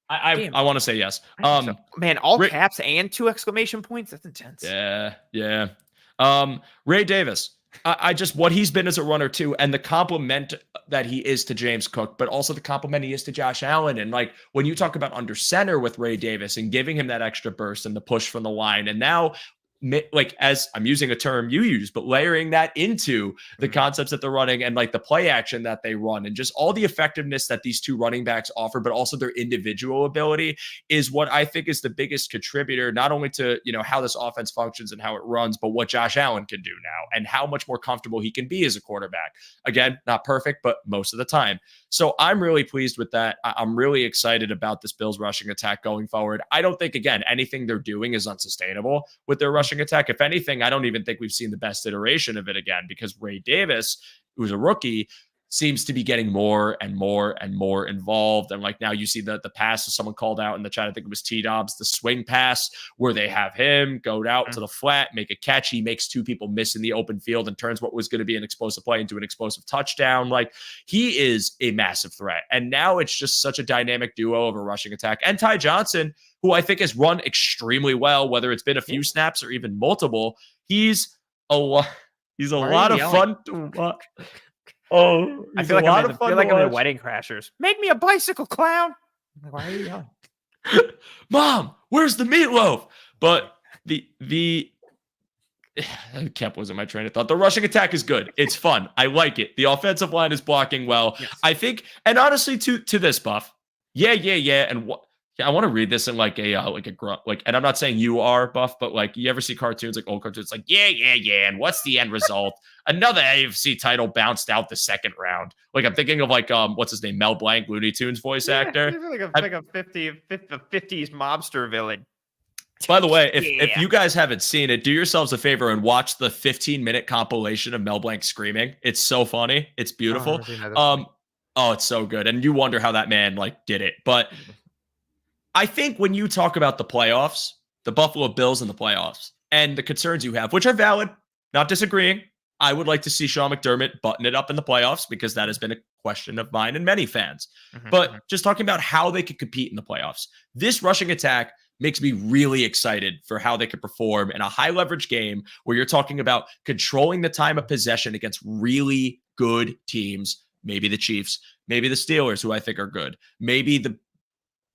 I want to say yes. Man, all caps and 2 exclamation points. That's intense. Yeah. Ray Davis. I just, what he's been as a runner too, and the compliment that he is to James Cook, but also the compliment he is to Josh Allen. And like, when you talk about under center with Ray Davis and giving him that extra burst and the push from the line, and now, like, as I'm using a term you use, but layering that into the concepts that they're running and like the play action that they run and just all the effectiveness that these two running backs offer, but also their individual ability, is what I think is the biggest contributor, not only to, how this offense functions and how it runs, but what Josh Allen can do now and how much more comfortable he can be as a quarterback. Again, not perfect, but most of the time. So I'm really pleased with that. I'm really excited about this Bills rushing attack going forward. I don't think, again, anything they're doing is unsustainable with their rushing attack. If anything, I don't even think we've seen the best iteration of it again, because Ray Davis, who's a rookie, seems to be getting more and more and more involved. And like now you see the pass that someone called out in the chat, I think it was T-Dobbs, the swing pass where they have him go out to the flat, make a catch. He makes 2 people miss in the open field and turns what was going to be an explosive play into an explosive touchdown. Like, he is a massive threat. And now it's just such a dynamic duo of a rushing attack. And Ty Johnson, who I think has run extremely well, whether it's been a few snaps or even multiple, he's a lot of fun to watch. Oh, I feel like I'm in Wedding Crashers. Make me a bicycle clown. Like, why are you yelling? Mom, where's the meatloaf? But the I can't lose my train of thought. The rushing attack is good. It's fun. I like it. The offensive line is blocking well. Yes. I think, and honestly, to this, Buff. Yeah. And what? I want to read this in like a grunt, like, and I'm not saying you are, Buff, but like, you ever see cartoons, like old cartoons, like, yeah. And what's the end result? Another AFC title bounced out the second round. Like, I'm thinking of like, what's his name? Mel Blanc, Looney Tunes voice actor. Like a 50s mobster villain. By the way, if you guys haven't seen it, do yourselves a favor and watch the 15-minute compilation of Mel Blanc screaming. It's so funny. It's beautiful. Oh, it's so good. And you wonder how that man like did it. But I think when you talk about the playoffs, the Buffalo Bills in the playoffs, and the concerns you have, which are valid, not disagreeing, I would like to see Sean McDermott button it up in the playoffs, because that has been a question of mine and many fans. But just talking about how they could compete in the playoffs, this rushing attack makes me really excited for how they could perform in a high leverage game where you're talking about controlling the time of possession against really good teams. Maybe the Chiefs, maybe the Steelers, who I think are good, maybe the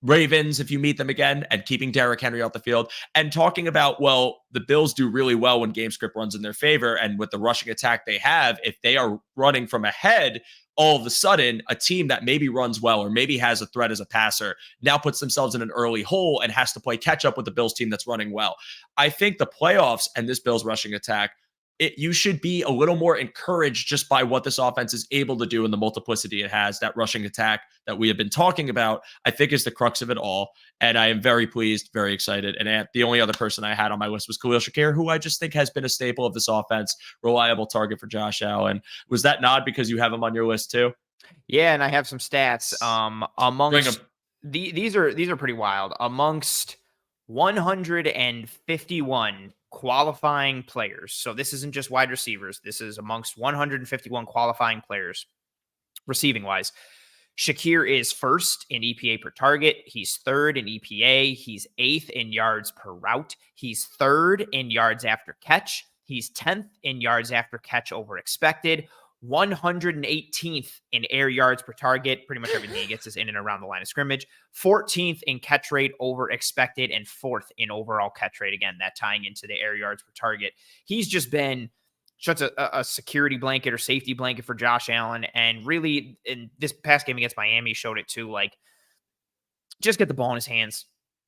Ravens, if you meet them again, and keeping Derrick Henry off the field, and talking about, well, the Bills do really well when game script runs in their favor. And with the rushing attack they have, if they are running from ahead, all of a sudden, a team that maybe runs well or maybe has a threat as a passer now puts themselves in an early hole and has to play catch up with the Bills team that's running well. I think the playoffs and this Bills rushing attack, you should be a little more encouraged just by what this offense is able to do and the multiplicity it has. That rushing attack that we have been talking about, I think, is the crux of it all. And I am very pleased, very excited. And the only other person I had on my list was Khalil Shakir, who I just think has been a staple of this offense, reliable target for Josh Allen. Was that nod because you have him on your list too? Yeah, and I have some stats. Amongst these are pretty wild. Amongst 151 qualifying players. So this isn't just wide receivers. This is amongst 151 qualifying players, receiving wise. Shakir is first in EPA per target. He's third in EPA. He's eighth in yards per route. He's third in yards after catch. He's 10th in yards after catch over expected. 118th in air yards per target. Pretty much everything he gets is in and around the line of scrimmage. 14th in catch rate over expected, and 4th in overall catch rate. Again, that tying into the air yards per target. He's just been such a security blanket or safety blanket for Josh Allen. And really, in this past game against Miami showed it too. Like, just get the ball in his hands,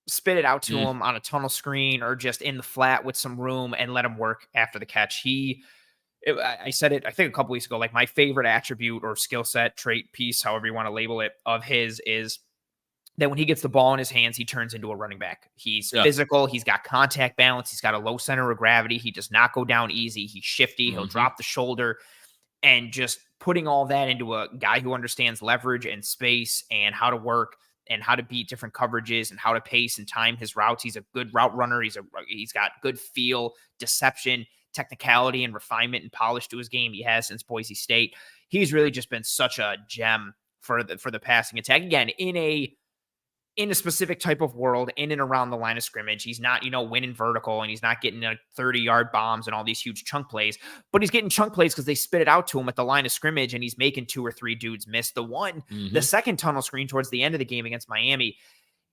spit it out to him on a tunnel screen or just in the flat with some room, and let him work after the catch. I said it, I think a couple weeks ago, like my favorite attribute or skill set, trait, piece, however you want to label it, of his is that when he gets the ball in his hands, he turns into a running back. He's physical. He's got contact balance. He's got a low center of gravity. He does not go down easy. He's shifty. He'll drop the shoulder, and just putting all that into a guy who understands leverage and space and how to work and how to beat different coverages and how to pace and time his routes. He's a good route runner. He's got good feel, deception, technicality, and refinement and polish to his game. He has since Boise State. He's really just been such a gem for the passing attack. Again, in a specific type of world, in and around the line of scrimmage. He's not, winning vertical, and he's not getting 30-yard bombs and all these huge chunk plays, but he's getting chunk plays because they spit it out to him at the line of scrimmage, and he's making 2 or 3 dudes miss. The second tunnel screen towards the end of the game against Miami,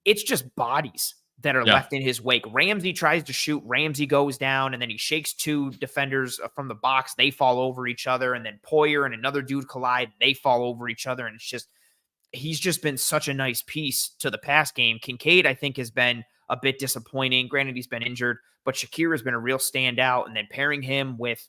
it's just bodies that are left in his wake. Ramsey tries to shoot. Ramsey goes down, and then he shakes 2 defenders from the box. They fall over each other, and then Poyer and another dude collide. They fall over each other, and he's just been such a nice piece to the pass game. Kincaid, I think, has been a bit disappointing. Granted, he's been injured, but Shakir has been a real standout, and then pairing him with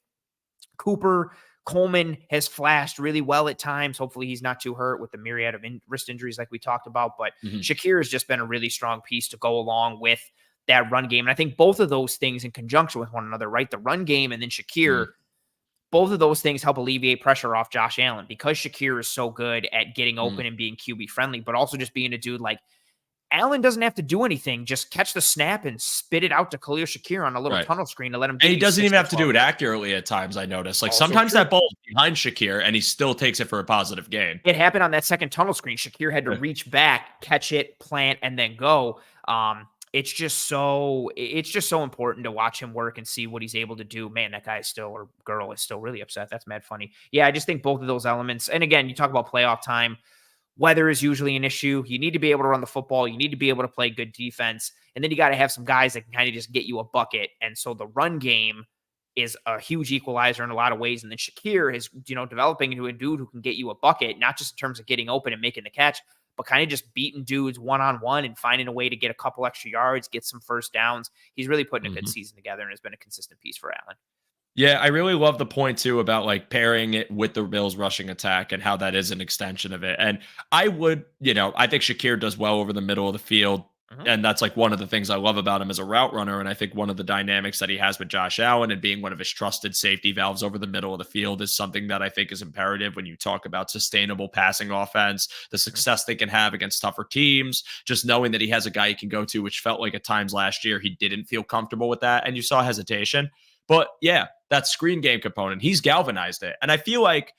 Cooper, Coleman has flashed really well at times. Hopefully he's not too hurt with the myriad of wrist injuries like we talked about. But Shakir has just been a really strong piece to go along with that run game. And I think both of those things in conjunction with one another, right? The run game and then Shakir, both of those things help alleviate pressure off Josh Allen, because Shakir is so good at getting open and being QB friendly, but also just being a dude like Allen doesn't have to do anything. Just catch the snap and spit it out to Khalil Shakir on a little tunnel screen to let him. And he doesn't even have to do it accurately at times. I noticed, like, sometimes that ball is behind Shakir and he still takes it for a positive gain. It happened on that second tunnel screen. Shakir had to reach back, catch it, plant, and then go. It's just so important to watch him work and see what he's able to do. Man, that guy is still, or girl is still, really upset. That's mad funny. Yeah, I just think both of those elements. And again, you talk about playoff time. Weather is usually an issue. You need to be able to run the football. You need to be able to play good defense. And then you got to have some guys that can kind of just get you a bucket. And so the run game is a huge equalizer in a lot of ways. And then Shakir is, developing into a dude who can get you a bucket, not just in terms of getting open and making the catch, but kind of just beating dudes one-on-one and finding a way to get a couple extra yards, get some first downs. He's really putting a good season together and has been a consistent piece for Allen. Yeah, I really love the point too about like pairing it with the Bills rushing attack and how that is an extension of it. And I would, I think Shakir does well over the middle of the field. And that's like one of the things I love about him as a route runner. And I think one of the dynamics that he has with Josh Allen and being one of his trusted safety valves over the middle of the field is something that I think is imperative when you talk about sustainable passing offense, the success they can have against tougher teams, just knowing that he has a guy he can go to, which felt like at times last year he didn't feel comfortable with that. And you saw hesitation. But yeah, that screen game component, he's galvanized it. And I feel like,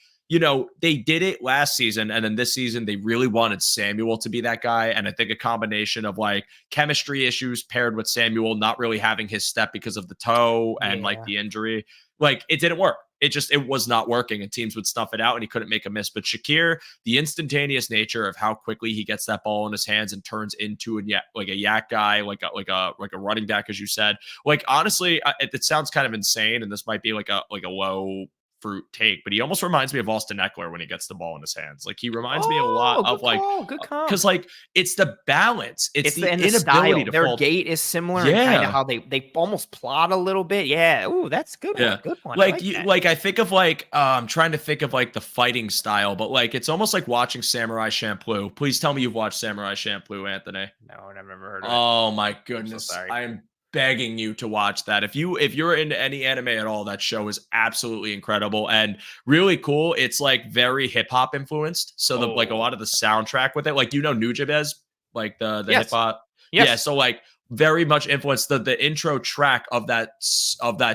they did it last season. And then this season, they really wanted Samuel to be that guy. And I think a combination of like chemistry issues paired with Samuel not really having his step because of the toe and like the injury, like it didn't work. It was not working, and teams would snuff it out and he couldn't make a miss. But Shakir, the instantaneous nature of how quickly he gets that ball in his hands and turns into a yak guy, like a running back, as you said. Like, honestly, it sounds kind of insane, and this might be like a low fruit take, but he almost reminds me of Austin Eckler when he gets the ball in his hands. Like, he reminds me a lot of like, because like it's the balance, it's the inability to their gait is similar. And kind of how they almost plot a little bit. Yeah. Ooh, that's good. Yeah. Good one. Like I think of like trying to think of like the fighting style, but like it's almost like watching Samurai Champloo. Please tell me you've watched Samurai Champloo, Anthony. No, I've never heard of it. Oh my goodness. I am begging you to watch that. If you're into any anime at all, that show is absolutely incredible and really cool. It's like very hip hop influenced. So like a lot of the soundtrack with it, like, Nujabes, like the hip hop. Yes. Yeah. So like very much influenced. The intro track of that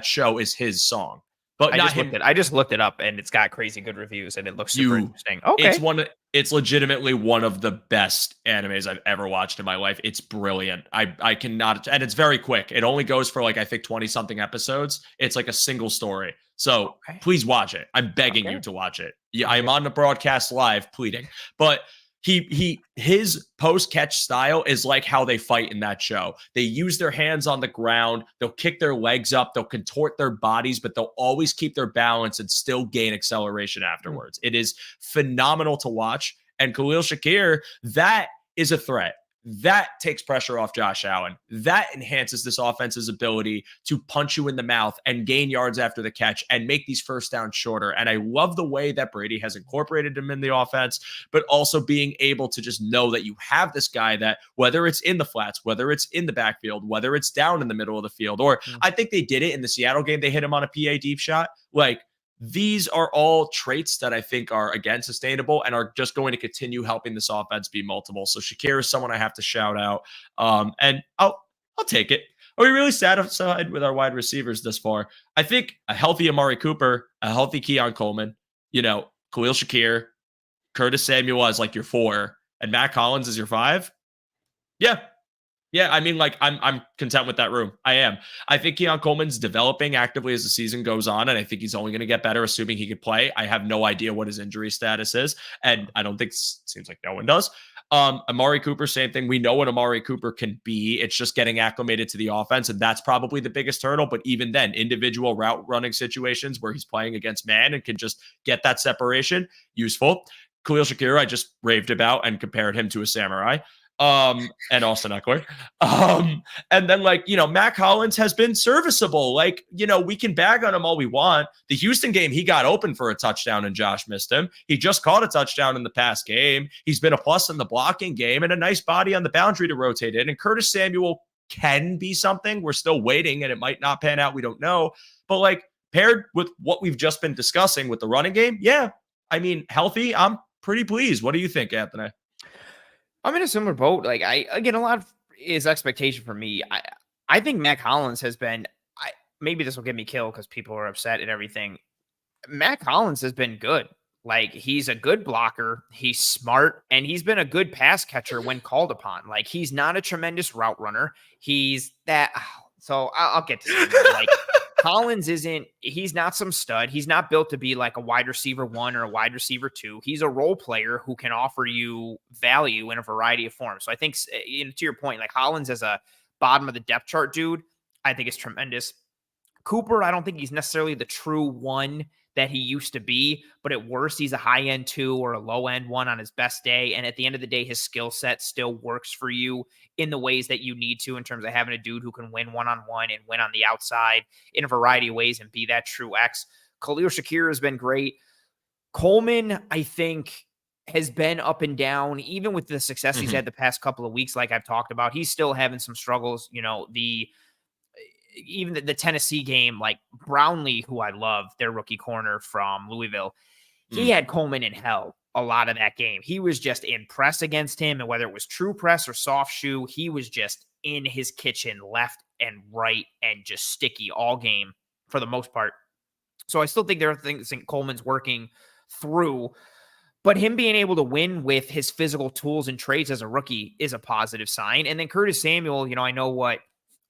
show is his song. But I just looked it up, and it's got crazy good reviews, and it looks super interesting. Okay, it's legitimately one of the best animes I've ever watched in my life. It's brilliant. I cannot, and it's very quick. It only goes for like I think 20 something episodes. It's like a single story. So please watch it. I'm begging you to watch it. Yeah, I'm on the broadcast live pleading, but his post catch style is like how they fight in that show. They use their hands on the ground, they'll kick their legs up, they'll contort their bodies, but they'll always keep their balance and still gain acceleration afterwards. It is phenomenal to watch. And Khalil Shakir, that is a threat. That takes pressure off Josh Allen. That enhances this offense's ability to punch you in the mouth and gain yards after the catch and make these first downs shorter. And I love the way that Brady has incorporated him in the offense, but also being able to just know that you have this guy that whether it's in the flats, whether it's in the backfield, whether it's down in the middle of the field, or I think they did it in the Seattle game. They hit him on a PA deep shot. Like, these are all traits that I think are, again, sustainable and are just going to continue helping this offense be multiple. So Shakir is someone I have to shout out. And I'll take it. Are we really satisfied with our wide receivers this far? I think a healthy Amari Cooper, a healthy Keon Coleman, Khalil Shakir, Curtis Samuel as like your 4, and Matt Collins as your 5. Yeah, I mean, like, I'm content with that room. I am. I think Keon Coleman's developing actively as the season goes on, and I think he's only going to get better, assuming he could play. I have no idea what his injury status is, and I don't think seems like no one does. Amari Cooper, same thing. We know what Amari Cooper can be. It's just getting acclimated to the offense, and that's probably the biggest hurdle. But even then, individual route running situations where he's playing against man and can just get that separation, useful. Khalil Shakir, I just raved about and compared him to a samurai. And Austin Eckler. And then Matt Collins has been serviceable. We can bag on him all we want. The Houston game, he got open for a touchdown and Josh missed him. He just caught a touchdown in the past game. He's been a plus in the blocking game and a nice body on the boundary to rotate in. And Curtis Samuel can be something. We're still waiting and it might not pan out. We don't know. But paired with what we've just been discussing with the running game, healthy, I'm pretty pleased. What do you think, Anthony? I'm in a similar boat. A lot of is expectation for me. I think Matt Collins has been, maybe this will get me killed because people are upset and everything. Matt Collins has been good. He's a good blocker. He's smart, and he's been a good pass catcher when called upon. He's not a tremendous route runner. He's that. So I'll get to that. Collins he's not some stud. He's not built to be like a wide receiver 1 or a wide receiver 2. He's a role player who can offer you value in a variety of forms. So I think, to your point, Collins as a bottom of the depth chart dude, I think is tremendous. Cooper, I don't think he's necessarily the true 1 that he used to be, but at worst, he's a high-end 2 or a low-end 1 on his best day. And at the end of the day, his skill set still works for you in the ways that you need to in terms of having a dude who can win one-on-one and win on the outside in a variety of ways and be that true X. Khalil Shakir has been great. Coleman, I think, has been up and down, even with the success he's had the past couple of weeks, like I've talked about. He's still having some struggles. Even the Tennessee game, Brownlee, who I love, their rookie corner from Louisville, he had Coleman in hell a lot of that game. He was just in press against him, and whether it was true press or soft shoe, he was just in his kitchen left and right and just sticky all game for the most part. So I still think there are things that Coleman's working through, but him being able to win with his physical tools and traits as a rookie is a positive sign. And then Curtis Samuel, I know what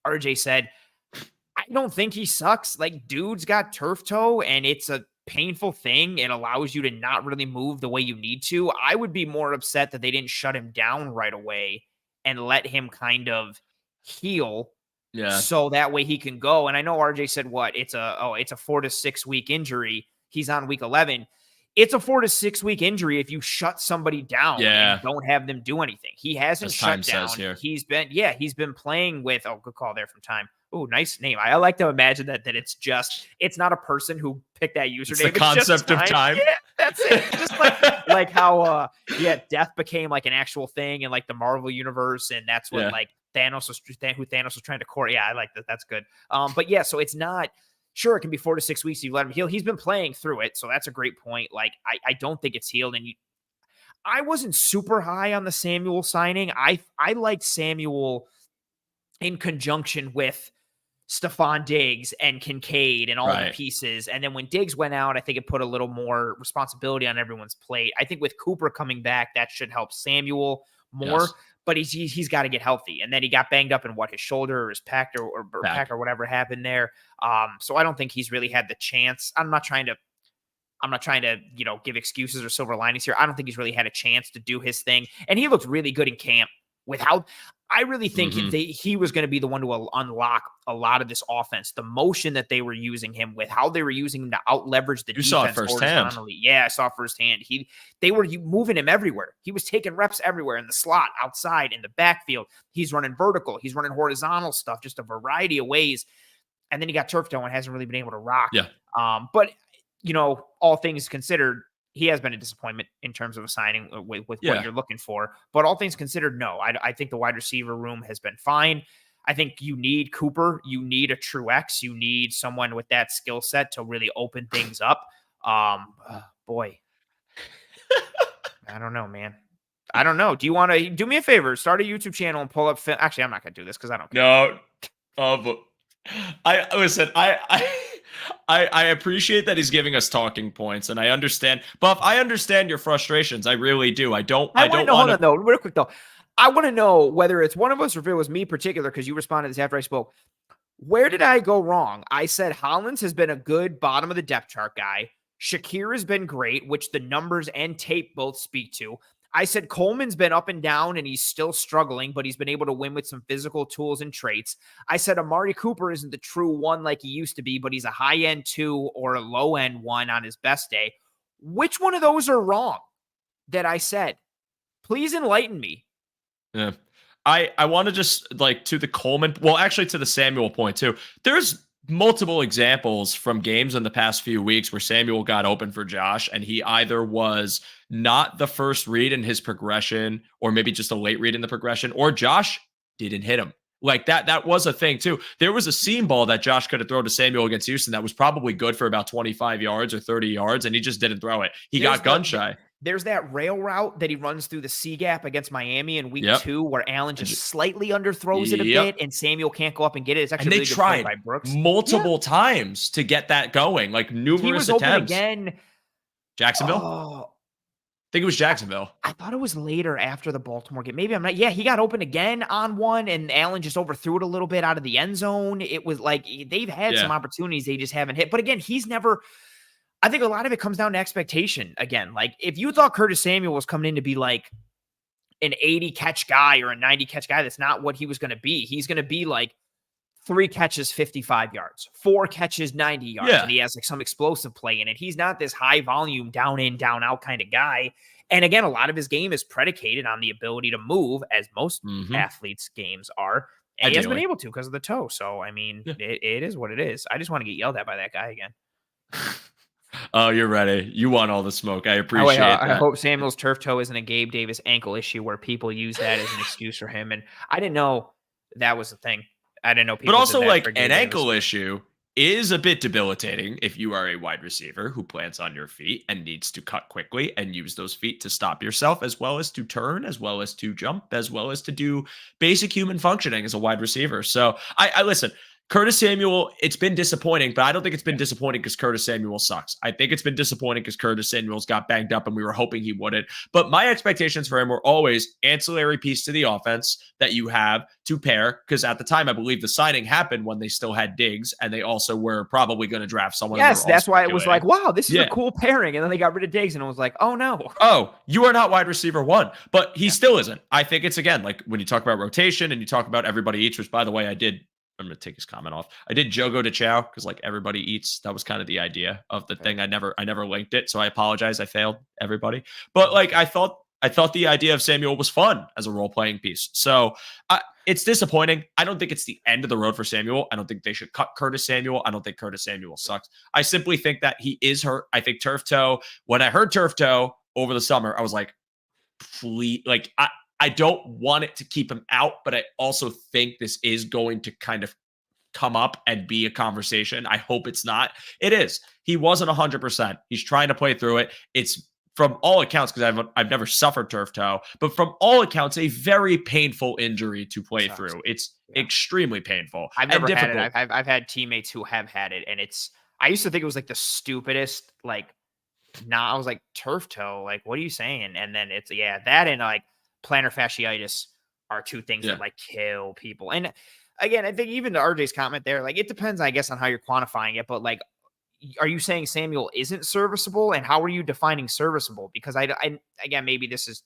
RJ said. I don't think he sucks. Dude's got turf toe, and it's a painful thing. It allows you to not really move the way you need to. I would be more upset that they didn't shut him down right away and let him kind of heal. Yeah. So that way he can go. And I know RJ said it's a 4 to 6 week injury. He's on week 11. It's a 4 to 6 week injury if you shut somebody down and don't have them do anything. He hasn't shut down. He's been playing with, good call there from Time. Oh, nice name. I like to imagine that it's not a person who picked that username. It's the concept of time. Yeah, that's it. Just like how death became an actual thing in the Marvel universe, and that's what Thanos was trying to court. Yeah, I like that. That's good. But yeah, so it's not. Sure, it can be 4 to 6 weeks. You let him heal. He's been playing through it, so that's a great point. I don't think it's healed, and I wasn't super high on the Samuel signing. I liked Samuel in conjunction with Stephon Diggs and Kincaid and all the pieces. And then when Diggs went out, I think it put a little more responsibility on everyone's plate. I think with Cooper coming back, that should help Samuel more. Yes. But he's got to get healthy. And then he got banged up in his shoulder or his pec or pec or whatever happened there. So I don't think he's really had the chance. I'm not trying to, give excuses or silver linings here. I don't think he's really had a chance to do his thing. And he looked really good in camp I really think he was going to be the one to unlock a lot of this offense. The motion that they were using him with, how they were using him to out leverage the defense. Saw it firsthand. Yeah, I saw it firsthand. They were moving him everywhere. He was taking reps everywhere, in the slot, outside, in the backfield. He's running vertical. He's running horizontal stuff, just a variety of ways. And then he got turf toe and hasn't really been able to rock. Yeah. But all things considered, he has been a disappointment in terms of a signing with what you're looking for. But all things considered, no. I think the wide receiver room has been fine. I think you need Cooper. You need a true X. You need someone with that skill set to really open things up. Boy. I don't know, man. I don't know. Do you want to do me a favor? Start a YouTube channel and pull up. Actually, I'm not going to do this because I don't care. No. I appreciate that he's giving us talking points, and I understand. Buff, I understand your frustrations. I really do. I don't want to. Hold on, though, real quick though. I want to know whether it's one of us or if it was me particular, because you responded to this after I spoke. Where did I go wrong? I said Hollins has been a good bottom of the depth chart guy. Shakir has been great, which the numbers and tape both speak to. I said Coleman's been up and down and he's still struggling, but he's been able to win with some physical tools and traits. I said Amari Cooper isn't the true one like he used to be, but he's a high-end 2 or a low-end 1 on his best day. Which one of those are wrong that I said? Please enlighten me. Yeah. I want to just, to the Coleman, well, actually to the Samuel point too. There's multiple examples from games in the past few weeks where Samuel got open for Josh and he either was not the first read in his progression or maybe just a late read in the progression, or Josh didn't hit him. That was a thing too. There was a seam ball that Josh could have thrown to Samuel against Houston that was probably good for about 25 yards or 30 yards, and he just didn't throw it. He got gun shy. There's that rail route that he runs through the C gap against Miami in week 2 where Allen just slightly underthrows it a bit and Samuel can't go up and get it. It's actually really good play by Brooks. Multiple times to get that going, numerous he was attempts. Open again. Jacksonville? I think it was Jacksonville. I thought it was later after the Baltimore game. Maybe I'm not. Yeah, he got open again on one, and Allen just overthrew it a little bit out of the end zone. It was they've had some opportunities they just haven't hit. But again, he's never – I think a lot of it comes down to expectation. Again, if you thought Curtis Samuel was coming in to be an 80-catch guy or a 90-catch guy, that's not what he was going to be. He's going to be 3 catches, 55 yards, 4 catches, 90 yards, and he has some explosive play in it. He's not this high volume, down in, down out kind of guy. And again, a lot of his game is predicated on the ability to move, as most athletes' games are. And he has been able to because of the toe. So, I mean, it is what it is. I just want to get yelled at by that guy again. Oh, you're ready. You want all the smoke. I appreciate that. I hope Samuel's turf toe isn't a Gabe Davis ankle issue where people use that as an excuse for him. And I didn't know that was a thing. I didn't know people. But also, an ankle issue is a bit debilitating if you are a wide receiver who plants on your feet and needs to cut quickly and use those feet to stop yourself, as well as to turn, as well as to jump, as well as to do basic human functioning as a wide receiver. So I listen. Curtis Samuel, it's been disappointing, but I don't think it's been disappointing because Curtis Samuel sucks. I think it's been disappointing because Curtis Samuel's got banged up and we were hoping he wouldn't. But my expectations for him were always ancillary piece to the offense that you have to pair, because at the time, I believe the signing happened when they still had Diggs, and they also were probably going to draft someone. Yes, that's why it was wow, this is a cool pairing. And then they got rid of Diggs, and it was oh, no. Oh, you are not wide receiver 1, but he still isn't. I think it's, again, when you talk about rotation and you talk about everybody eats, which, by the way, I'm going to take his comment off. I did Jogo to Chow because everybody eats. That was kind of the idea of the thing. I never linked it. So I apologize. I failed everybody. But I thought the idea of Samuel was fun as a role playing piece. So it's disappointing. I don't think it's the end of the road for Samuel. I don't think they should cut Curtis Samuel. I don't think Curtis Samuel sucks. I simply think that he is hurt. I think turf toe, when I heard turf toe over the summer, I was please, I don't want it to keep him out, but I also think this is going to kind of come up and be a conversation. I hope it's not. It is. He wasn't 100%. He's trying to play through it. It's from all accounts, because I've never suffered turf toe, but from all accounts, a very painful injury to play through. It's extremely painful. I've never had it. I've had teammates who have had it, and I used to think it was like the stupidest, like, I was like, turf toe, like, what are you saying? And then it's that and like plantar fasciitis are two things that like kill people. And again, I think even to RJ's comment there, like, it depends, I guess, on how you're quantifying it, but like, are you saying Samuel isn't serviceable, and how are you defining serviceable? Because I again, maybe this is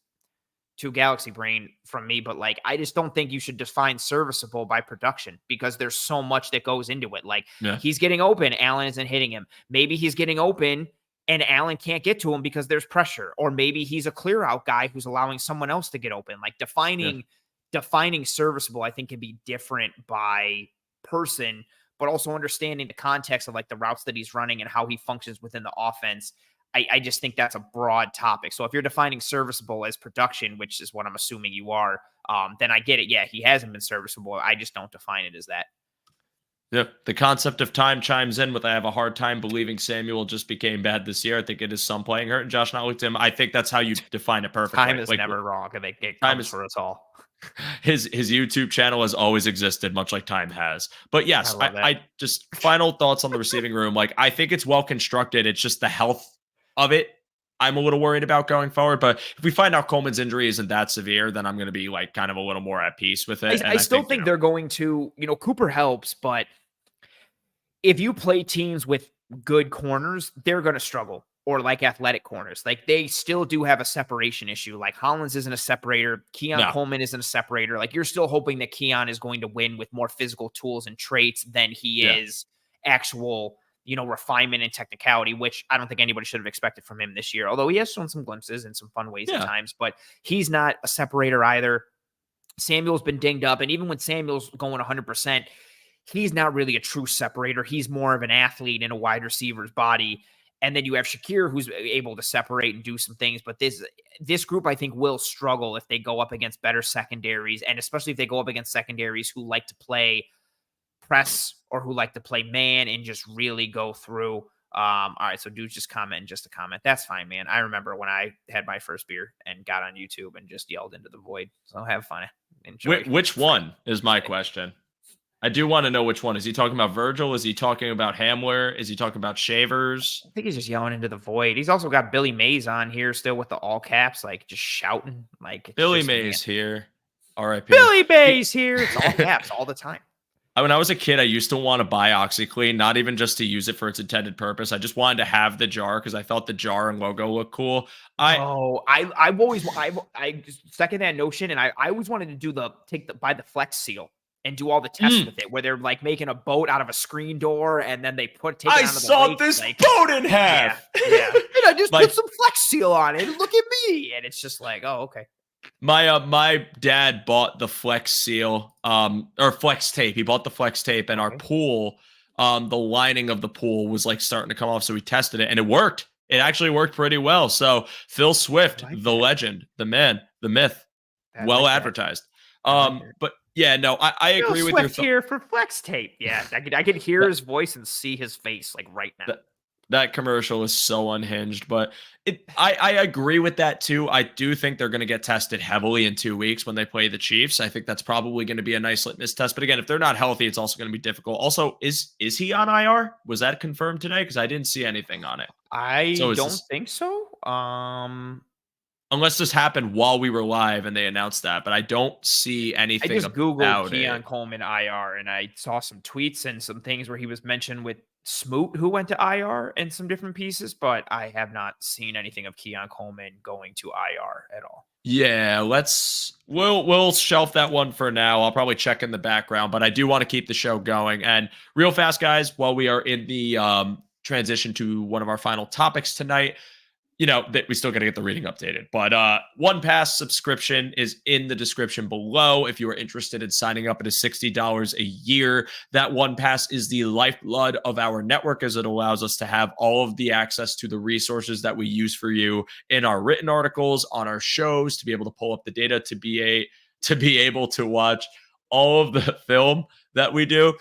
too galaxy brain from me, but like, I just don't think you should define serviceable by production, because there's so much that goes into it. Like, he's getting open, Allen isn't hitting him. Maybe he's getting open and Allen can't get to him because there's pressure, or maybe he's a clear out guy who's allowing someone else to get open. Like, defining serviceable, I think, can be different by person, but also understanding the context of like the routes that he's running and how he functions within the offense. I just think that's a broad topic. So if you're defining serviceable as production, which is what I'm assuming you are, then I get it. Yeah, he hasn't been serviceable. I just don't define it as that. Yeah, the concept of time chimes in with, I have a hard time believing Samuel just became bad this year. I think it is some playing hurt, and Josh not looked at him. I think that's how you define it perfectly. Time is never wrong. Time is for us all. His YouTube channel has always existed, much like time has. But yes, I just final thoughts on the receiving room. Like, I think it's well constructed. It's just the health of it I'm a little worried about going forward. But if we find out Coleman's injury isn't that severe, then I'm going to be like kind of a little more at peace with it. I still think they're going to, Cooper helps, but if you play teams with good corners, they're going to struggle, or like athletic corners. Like, they still do have a separation issue. Like, Hollins isn't a separator. Keon Coleman isn't a separator. Like, you're still hoping that Keon is going to win with more physical tools and traits than he is actual, refinement and technicality, which I don't think anybody should have expected from him this year. Although he has shown some glimpses in some fun ways at times, but he's not a separator either. Samuel's been dinged up. And even when Samuel's going 100%, he's not really a true separator. He's more of an athlete in a wide receiver's body. And then you have Shakir, who's able to separate and do some things. But this group, I think, will struggle if they go up against better secondaries, and especially if they go up against secondaries who like to play press or who like to play man and just really go through. All right, so dude's just a comment. That's fine, man. I remember when I had my first beer and got on YouTube and just yelled into the void. So have fun. Enjoy. Which one is my question? I do want to know which one. Is he talking about Virgil? Is he talking about Hamler? Is he talking about Shavers? I think he's just yelling into the void. He's also got Billy Mays on here still with the all caps, like just shouting. Like, Billy Mays here. R.I.P. Billy Mays here. It's all caps all the time. When I was a kid, I used to want to buy OxyClean, not even just to use it for its intended purpose. I just wanted to have the jar because I felt the jar and logo looked cool. I second that notion, and I always wanted to buy the Flex Seal and do all the tests with it, where they're like making a boat out of a screen door, and then they take it onto the lake. I saw this boat in half. Yeah. And I just put some Flex Seal on it. And look at me, and it's just like, oh, okay. My dad bought the Flex Seal, or Flex Tape. He bought the Flex Tape, and our pool, the lining of the pool was like starting to come off. So we tested it, and it worked. It actually worked pretty well. So Phil Swift, the legend, the man, the myth, well advertised. But yeah, no, I agree with your here for Flex Tape. Yeah, I could hear his voice and see his face like right now. That commercial is so unhinged, but I agree with that too. I do think they're going to get tested heavily in 2 weeks when they play the Chiefs. I think that's probably going to be a nice litmus test. But again, if they're not healthy, it's also going to be difficult. Also, is he on IR? Was that confirmed today? Because I didn't see anything on it. I don't think so. Unless this happened while we were live and they announced that, but I don't see anything. I just Googled Keon Coleman IR, and I saw some tweets and some things where he was mentioned with Smoot, who went to IR, and some different pieces, but I have not seen anything of Keon Coleman going to IR at all. Yeah, we'll shelf that one for now. I'll probably check in the background, but I do want to keep the show going. And real fast, guys, while we are in the transition to one of our final topics tonight, that we still got to get the reading updated, but One Pass subscription is in the description below. If you are interested in signing up, it is $60 a year. That One Pass is the lifeblood of our network, as it allows us to have all of the access to the resources that we use for you in our written articles, on our shows, to be able to pull up the data, to be able to watch all of the film that we do.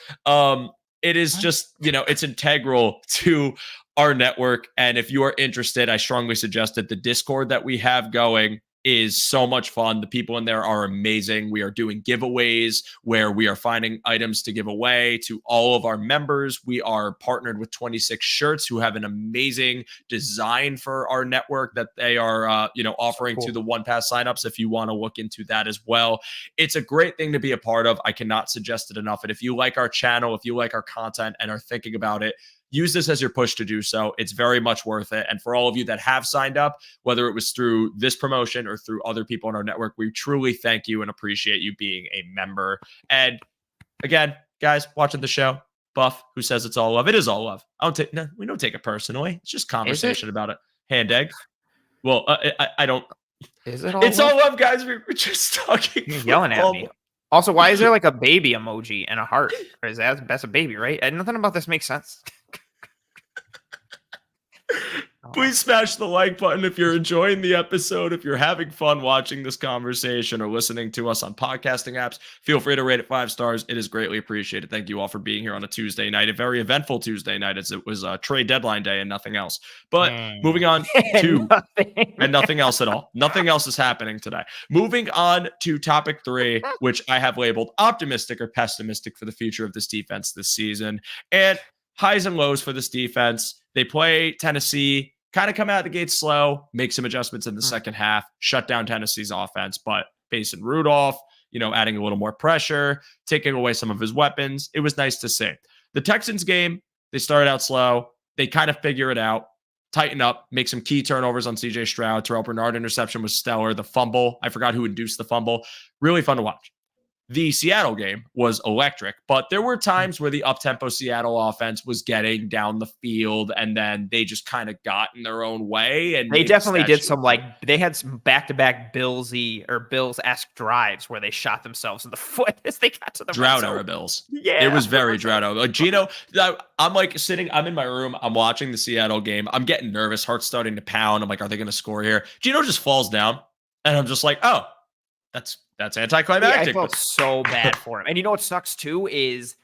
it is just, it's integral to our network. And if you are interested, I strongly suggest that the Discord that we have going is so much fun. The people in there are amazing. We are doing giveaways where we are finding items to give away to all of our members. We are partnered with 26 Shirts, who have an amazing design for our network that they are, offering to the One Pass signups. If you want to look into that as well, it's a great thing to be a part of. I cannot suggest it enough. And if you like our channel, if you like our content and are thinking about it, use this as your push to do so. It's very much worth it. And for all of you that have signed up, whether it was through this promotion or through other people in our network, we truly thank you and appreciate you being a member. And again, guys, watching the show, Buff, who says it's all love. It is all love. We don't take it personally. It's just conversation about it. Hand egg. Well, I don't. Is it all It's all love, guys. We're just talking. You're yelling at me. Also, why is there like a baby emoji and a heart? Or is that's a baby, right? And nothing about this makes sense. Please smash the like button if you're enjoying the episode. If you're having fun watching this conversation or listening to us on podcasting apps, feel free to rate it 5 stars. It is greatly appreciated. Thank you all for being here on a Tuesday night, a very eventful Tuesday night, as it was a trade deadline day and nothing else. But moving on to and nothing else at all. Nothing else is happening today. Moving on to topic 3, which I have labeled optimistic or pessimistic for the future of this defense this season. And highs and lows for this defense. They play Tennessee, kind of come out of the gate slow, make some adjustments in the second half, shut down Tennessee's offense. But Mason Rudolph, adding a little more pressure, taking away some of his weapons. It was nice to see. The Texans game, they started out slow. They kind of figure it out, tighten up, make some key turnovers on CJ Stroud. Terrell Bernard interception was stellar. The fumble, I forgot who induced the fumble. Really fun to watch. The Seattle game was electric, but there were times where the up-tempo Seattle offense was getting down the field, and then they just kind of got in their own way. And they definitely did some, they had some back-to-back Bills-esque drives where they shot themselves in the foot as they got to the drought era Bills. Yeah, it was very drought era. Like Gino, I'm in my room, I'm watching the Seattle game. I'm getting nervous, heart's starting to pound. I'm like, are they going to score here? Gino just falls down, and I'm just like, oh, that's anticlimactic. Yeah, I felt so bad for him. And you know what sucks too is,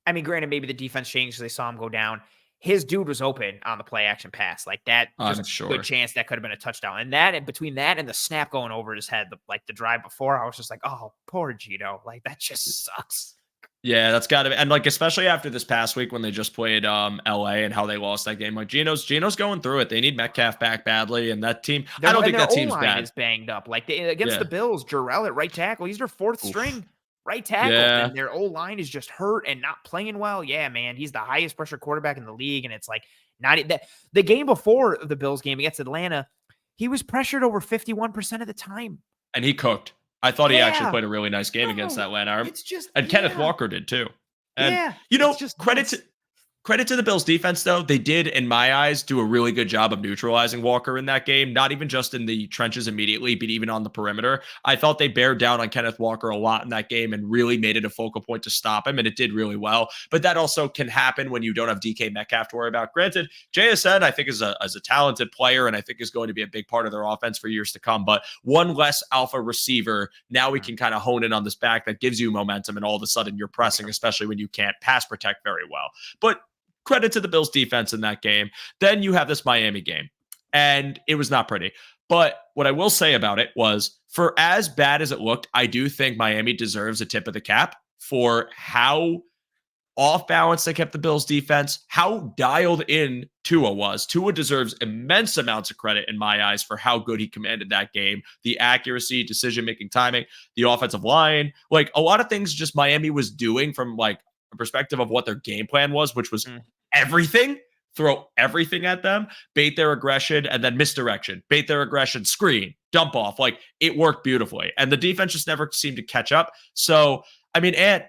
granted, maybe the defense changed because they saw him go down. His dude was open on the play action pass. Like that, there's a good chance that could have been a touchdown. And between that and the snap going over his head, the drive before, I was just like, oh, poor Gino. Like that just sucks. Yeah, that's got to be. And especially after this past week when they just played LA and how they lost that game, Gino's going through it. They need Metcalf back badly. And that team, I don't think that team's bad. Is banged up. Against the Bills, Jarrell at right tackle, he's their 4th string right tackle. Yeah. And their O-line is just hurt and not playing well. Yeah, man, he's the highest pressure quarterback in the league. And it's the game before the Bills game against Atlanta, he was pressured over 51% of the time. And he cooked. I thought he actually played a really nice game against that Atlanta. Kenneth Walker did too. And credit to the Bills defense, though. They did, in my eyes, do a really good job of neutralizing Walker in that game, not even just in the trenches immediately, but even on the perimeter. I thought they bared down on Kenneth Walker a lot in that game and really made it a focal point to stop him, and it did really well. But that also can happen when you don't have DK Metcalf to worry about. Granted, JSN, I think, is a talented player, and I think is going to be a big part of their offense for years to come. But one less alpha receiver, now we can kind of hone in on this back that gives you momentum, and all of a sudden you're pressing, especially when you can't pass protect very well. But credit to the Bills defense in that game. Then you have this Miami game, and it was not pretty. But what I will say about it was, for as bad as it looked, I do think Miami deserves a tip of the cap for how off balance they kept the Bills defense, how dialed in Tua was. Tua deserves immense amounts of credit in my eyes for how good he commanded that game. The accuracy, decision-making, timing, the offensive line, a lot of things just Miami was doing from a perspective of what their game plan was, which was everything, throw everything at them, bait their aggression, and then misdirection, bait their aggression, screen, dump off. It worked beautifully. And the defense just never seemed to catch up. So, Ant,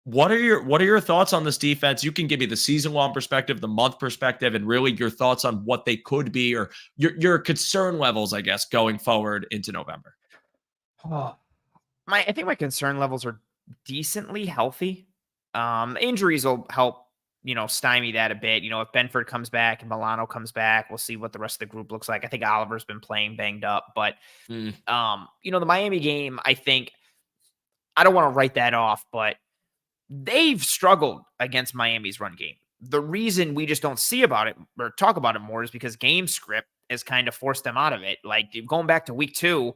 what are your thoughts on this defense? You can give me the season-long perspective, the month perspective, and really your thoughts on what they could be, or your concern levels, I guess, going forward into November. I think my concern levels are decently healthy. Injuries will help, stymie that a bit. If Benford comes back and Milano comes back, we'll see what the rest of the group looks like. I think Oliver's been playing banged up, but, the Miami game, I think, I don't want to write that off, but they've struggled against Miami's run game. The reason we just don't see about it or talk about it more is because game script has kind of forced them out of it. Like going back to week 2,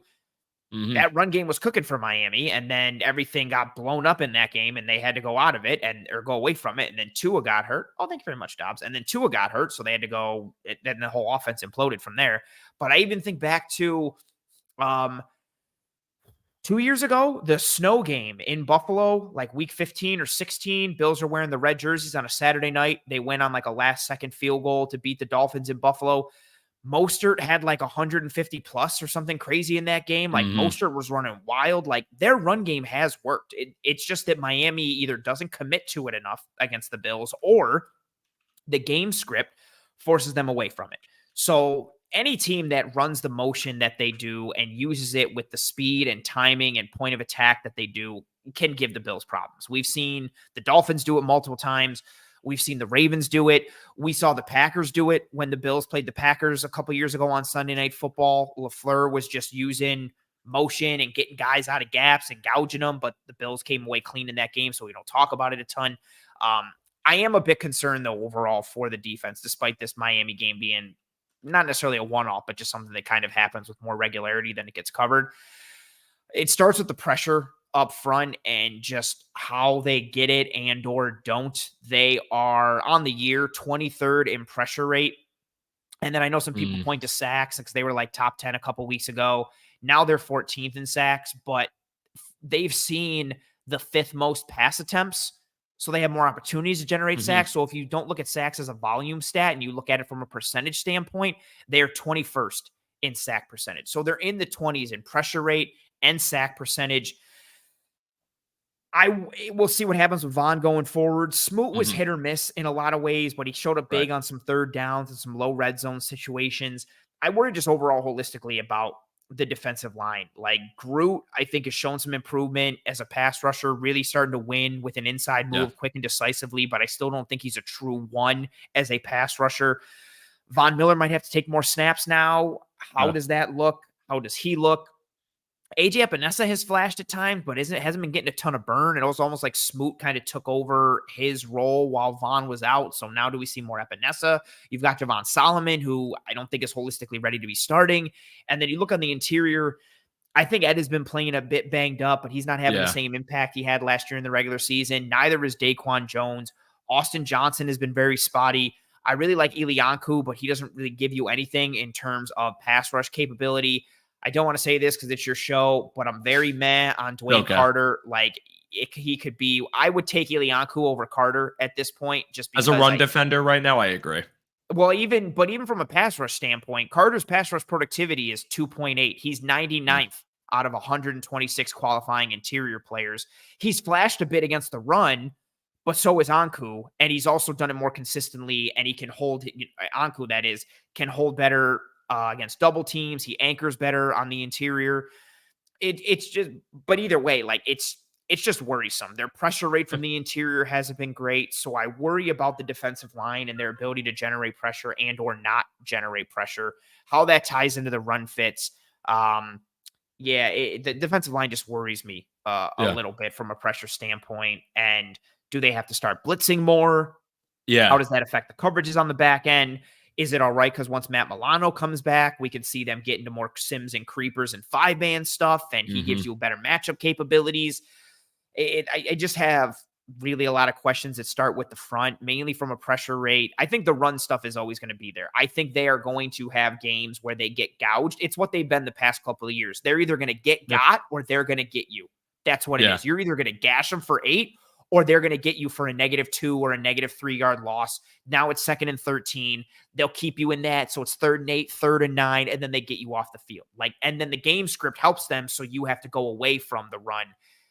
that run game was cooking for Miami, and then everything got blown up in that game, and they had to go out of it or go away from it. And then Tua got hurt. Oh, thank you very much, Dobbs. And then Tua got hurt, so they had to go. Then the whole offense imploded from there. But I even think back to 2 years ago, the snow game in Buffalo, like week 15 or 16. Bills are wearing the red jerseys on a Saturday night. They went on like a last-second field goal to beat the Dolphins in Buffalo. Mostert had like 150 plus or something crazy in that game. Like Mostert was running wild. Like their run game has worked. It's just that Miami either doesn't commit to it enough against the Bills, or the game script forces them away from it. So any team that runs the motion that they do and uses it with the speed and timing and point of attack that they do can give the Bills problems. We've seen the Dolphins do it multiple times. We've seen the Ravens do it. We saw the Packers do it when the Bills played the Packers a couple years ago on Sunday Night Football. LaFleur was just using motion and getting guys out of gaps and gouging them, but the Bills came away clean in that game, so we don't talk about it a ton. I am a bit concerned, though, overall for the defense, despite this Miami game being not necessarily a one-off, but just something that kind of happens with more regularity than it gets covered. It starts with the pressure up front and just how they get it and or don't. They are on the year 23rd in pressure rate. And then I know some people point to sacks because they were like top 10 a couple weeks ago. Now they're 14th in sacks, but they've seen the 5th most pass attempts. So they have more opportunities to generate sacks. So if you don't look at sacks as a volume stat and you look at it from a percentage standpoint, they're 21st in sack percentage. So they're in the 20s in pressure rate and sack percentage. We'll see what happens with Vaughn going forward. Smoot was hit or miss in a lot of ways, but he showed up big on some third downs and some low red zone situations. I worry just overall holistically about the defensive line. Like Groot, I think, has shown some improvement as a pass rusher, really starting to win with an inside move quick and decisively, but I still don't think he's a true one as a pass rusher. Von Miller might have to take more snaps now. How does that look? How does he look? AJ Epinesa has flashed at times, but hasn't been getting a ton of burn. It was almost like Smoot kind of took over his role while Vaughn was out. So now do we see more Epinesa? You've got Javon Solomon, who I don't think is holistically ready to be starting. And then you look on the interior, I think Ed has been playing a bit banged up, but he's not having the same impact he had last year in the regular season. Neither is Daquan Jones. Austin Johnson has been very spotty. I really like Ilianku, but he doesn't really give you anything in terms of pass rush capability. I don't want to say this because it's your show, but I'm very meh on Dwayne Carter. Like he could be, I would take Ilianku over Carter at this point, just because as a run defender right now. I agree. Well, even from a pass rush standpoint, Carter's pass rush productivity is 2.8. He's 99th out of 126 qualifying interior players. He's flashed a bit against the run, but so is Anku, and he's also done it more consistently, and he can hold, Anku that is, can hold better against double teams. He anchors better on the interior. It's just, but either way, like it's just worrisome. Their pressure rate from the interior hasn't been great. So I worry about the defensive line and their ability to generate pressure and or not generate pressure, how that ties into the run fits. The defensive line just worries me a little bit from a pressure standpoint. And do they have to start blitzing more? Yeah. How does that affect the coverages on the back end? Is it all right because once Matt Milano comes back, we can see them get into more Sims and creepers and 5-man stuff, and he gives you better matchup capabilities? I just have really a lot of questions that start with the front, mainly from a pressure rate. I think the run stuff is always going to be there. I think they are going to have games where they get gouged. It's what they've been the past couple of years. They're either going to get got or they're going to get you. That's what it is. You're either going to gash them for 8 or they're going to get you for a -2 or a -3 yard loss. Now it's 2nd and 13. They'll keep you in that. So it's 3rd and 8, 3rd and 9, and then they get you off the field. And then the game script helps them. So you have to go away from the run.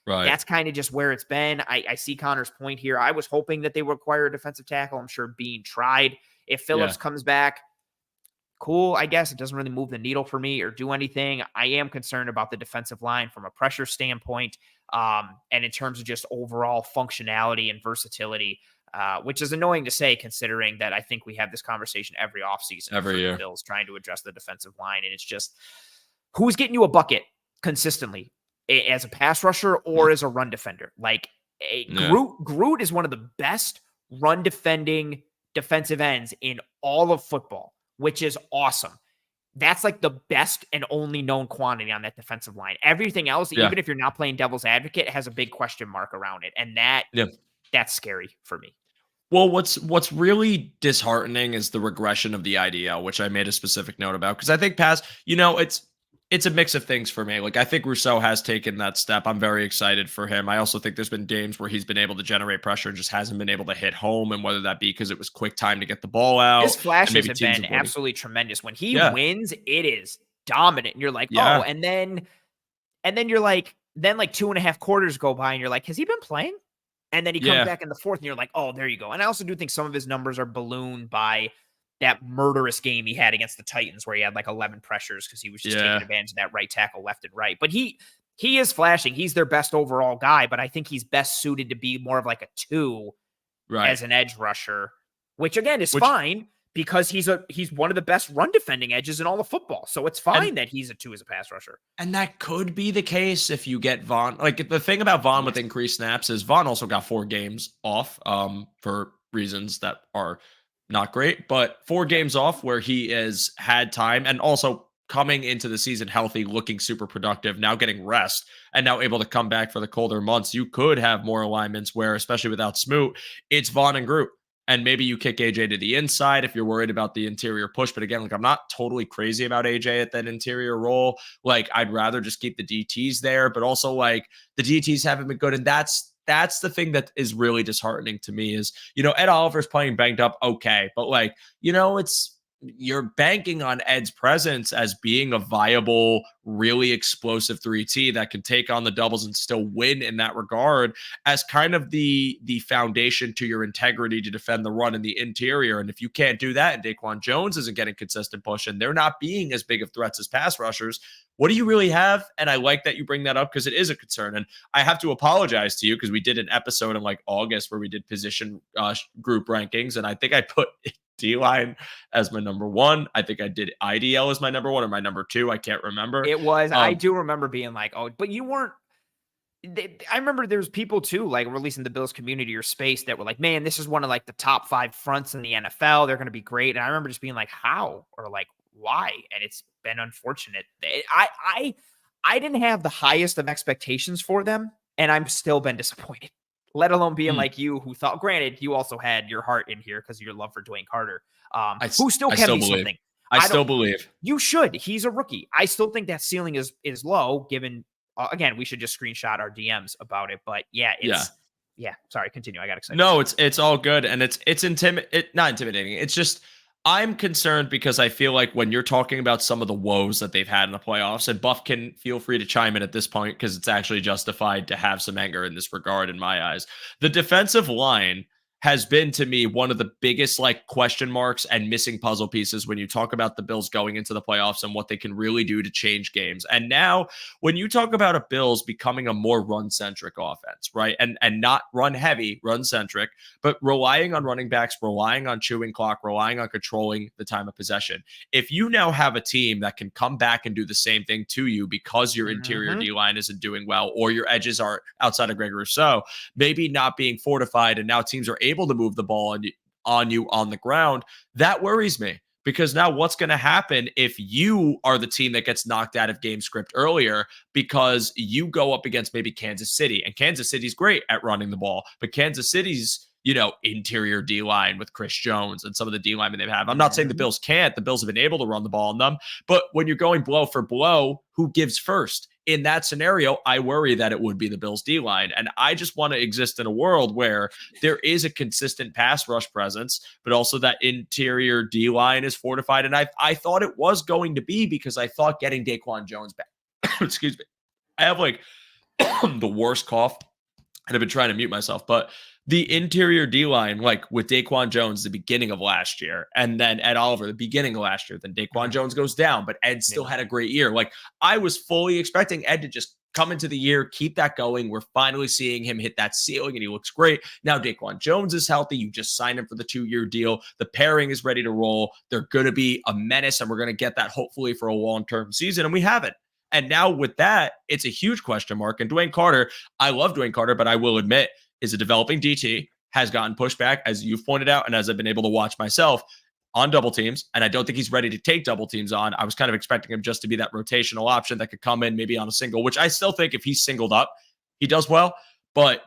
Right. That's kind of just where it's been. I see Connor's point here. I was hoping that they would acquire a defensive tackle. I'm sure being tried. If Phillips comes back, cool, I guess. It doesn't really move the needle for me or do anything. I am concerned about the defensive line from a pressure standpoint, and in terms of just overall functionality and versatility, which is annoying to say considering that I think we have this conversation every offseason. Every year. The Bills trying to address the defensive line, and it's just who's getting you a bucket consistently as a pass rusher or as a run defender. Groot is one of the best run defending defensive ends in all of football, which is awesome. That's like the best and only known quantity on that defensive line. Everything else, even if you're not playing devil's advocate, has a big question mark around it. And that's scary for me. Well, what's really disheartening is the regression of the IDL, which I made a specific note about, because I think it's a mix of things for me. Like, I think Rousseau has taken that step. I'm very excited for him. I also think there's been games where he's been able to generate pressure and just hasn't been able to hit home, and whether that be because it was quick time to get the ball out. His flashes have been absolutely tremendous. When he wins, it is dominant. And you're like, oh, and then you're like, then like 2.5 quarters go by and you're like, has he been playing? And then he comes back in the fourth and you're like, oh, there you go. And I also do think some of his numbers are ballooned by that murderous game he had against the Titans where he had like 11 pressures because he was just taking advantage of that right tackle left and right. But he is flashing. He's their best overall guy, but I think he's best suited to be more of like a 2 as an edge rusher, which again is fine because he's one of the best run defending edges in all of football. So it's fine that he's a 2 as a pass rusher. And that could be the case if you get Vaughn. Like, the thing about Vaughn with increased snaps is Vaughn also got 4 games off for reasons that are not great, but 4 games off where he has had time, and also coming into the season healthy, looking super productive, now getting rest, and now able to come back for the colder months. You could have more alignments where, especially without Smoot, it's Vaughn and Groot. And maybe you kick AJ to the inside if you're worried about the interior push. But again, like, I'm not totally crazy about AJ at that interior role. Like, I'd rather just keep the DTs there, but also like the DTs haven't been good. And that's the thing that is really disheartening to me is, Ed Oliver's playing banged up. Okay. But like, you're banking on Ed's presence as being a viable, really explosive 3T that can take on the doubles and still win in that regard as kind of the foundation to your integrity to defend the run in the interior. And if you can't do that and Daquan Jones isn't getting consistent push and they're not being as big of threats as pass rushers, what do you really have? And I like that you bring that up because it is a concern. And I have to apologize to you because we did an episode in like August where we did position group rankings. And I think I put D-line as my number 1. I think I did IDL as my number 1 or my number 2. I can't remember. It was. I do remember being like, oh, but you weren't. I remember there's people too, like releasing the Bills community or space that were like, man, this is one of like the top 5 fronts in the NFL. They're going to be great. And I remember just being like, how or like why? And it's been unfortunate. I didn't have the highest of expectations for them, and I'm still been disappointed. Let alone being like you, who thought, granted, you also had your heart in here because of your love for Dwayne Carter, who still can be something. I still believe. You should. He's a rookie. I still think that ceiling is low, given, again, we should just screenshot our DMs about it. But sorry, continue. I got excited. No, it's all good. And it's not intimidating. It's just, I'm concerned because I feel like when you're talking about some of the woes that they've had in the playoffs, and Buff can feel free to chime in at this point because it's actually justified to have some anger in this regard in my eyes. The defensive line has been, to me, one of the biggest like question marks and missing puzzle pieces when you talk about the Bills going into the playoffs and what they can really do to change games. And now when you talk about a Bills becoming a more run-centric offense, right? And not run-heavy, run-centric, but relying on running backs, relying on chewing clock, relying on controlling the time of possession. If you now have a team that can come back and do the same thing to you because your interior D-line isn't doing well or your edges are outside of Greg Rousseau, maybe not being fortified, and now teams are able to move the ball on you on the ground, that worries me. Because now what's going to happen if you are the team that gets knocked out of game script earlier because you go up against maybe Kansas City, and Kansas City's great at running the ball, but Kansas City's, interior D-line with Chris Jones and some of the D-linemen they have. I'm not saying the Bills can't. The Bills have been able to run the ball on them. But when you're going blow for blow, who gives first? In that scenario, I worry that it would be the Bills D-line. And I just want to exist in a world where there is a consistent pass rush presence, but also that interior D-line is fortified. And I thought it was going to be because I thought getting Daquan Jones back. Excuse me. I have like the worst cough and I've been trying to mute myself, but the interior D-line, like with Daquan Jones, the beginning of last year, and then Ed Oliver, the beginning of last year, then Daquan Jones goes down, but Ed still had a great year. Like, I was fully expecting Ed to just come into the year, keep that going. We're finally seeing him hit that ceiling, and he looks great. Now Daquan Jones is healthy. You just signed him for the 2-year deal. The pairing is ready to roll. They're going to be a menace, and we're going to get that hopefully for a long-term season, and we have it. And now with that, it's a huge question mark. And Dwayne Carter, I love Dwayne Carter, but I will admit, is a developing DT, has gotten pushed back, as you've pointed out, and as I've been able to watch myself, on double teams. And I don't think he's ready to take double teams on. I was kind of expecting him just to be that rotational option that could come in maybe on a single, which I still think if he's singled up, he does well. But,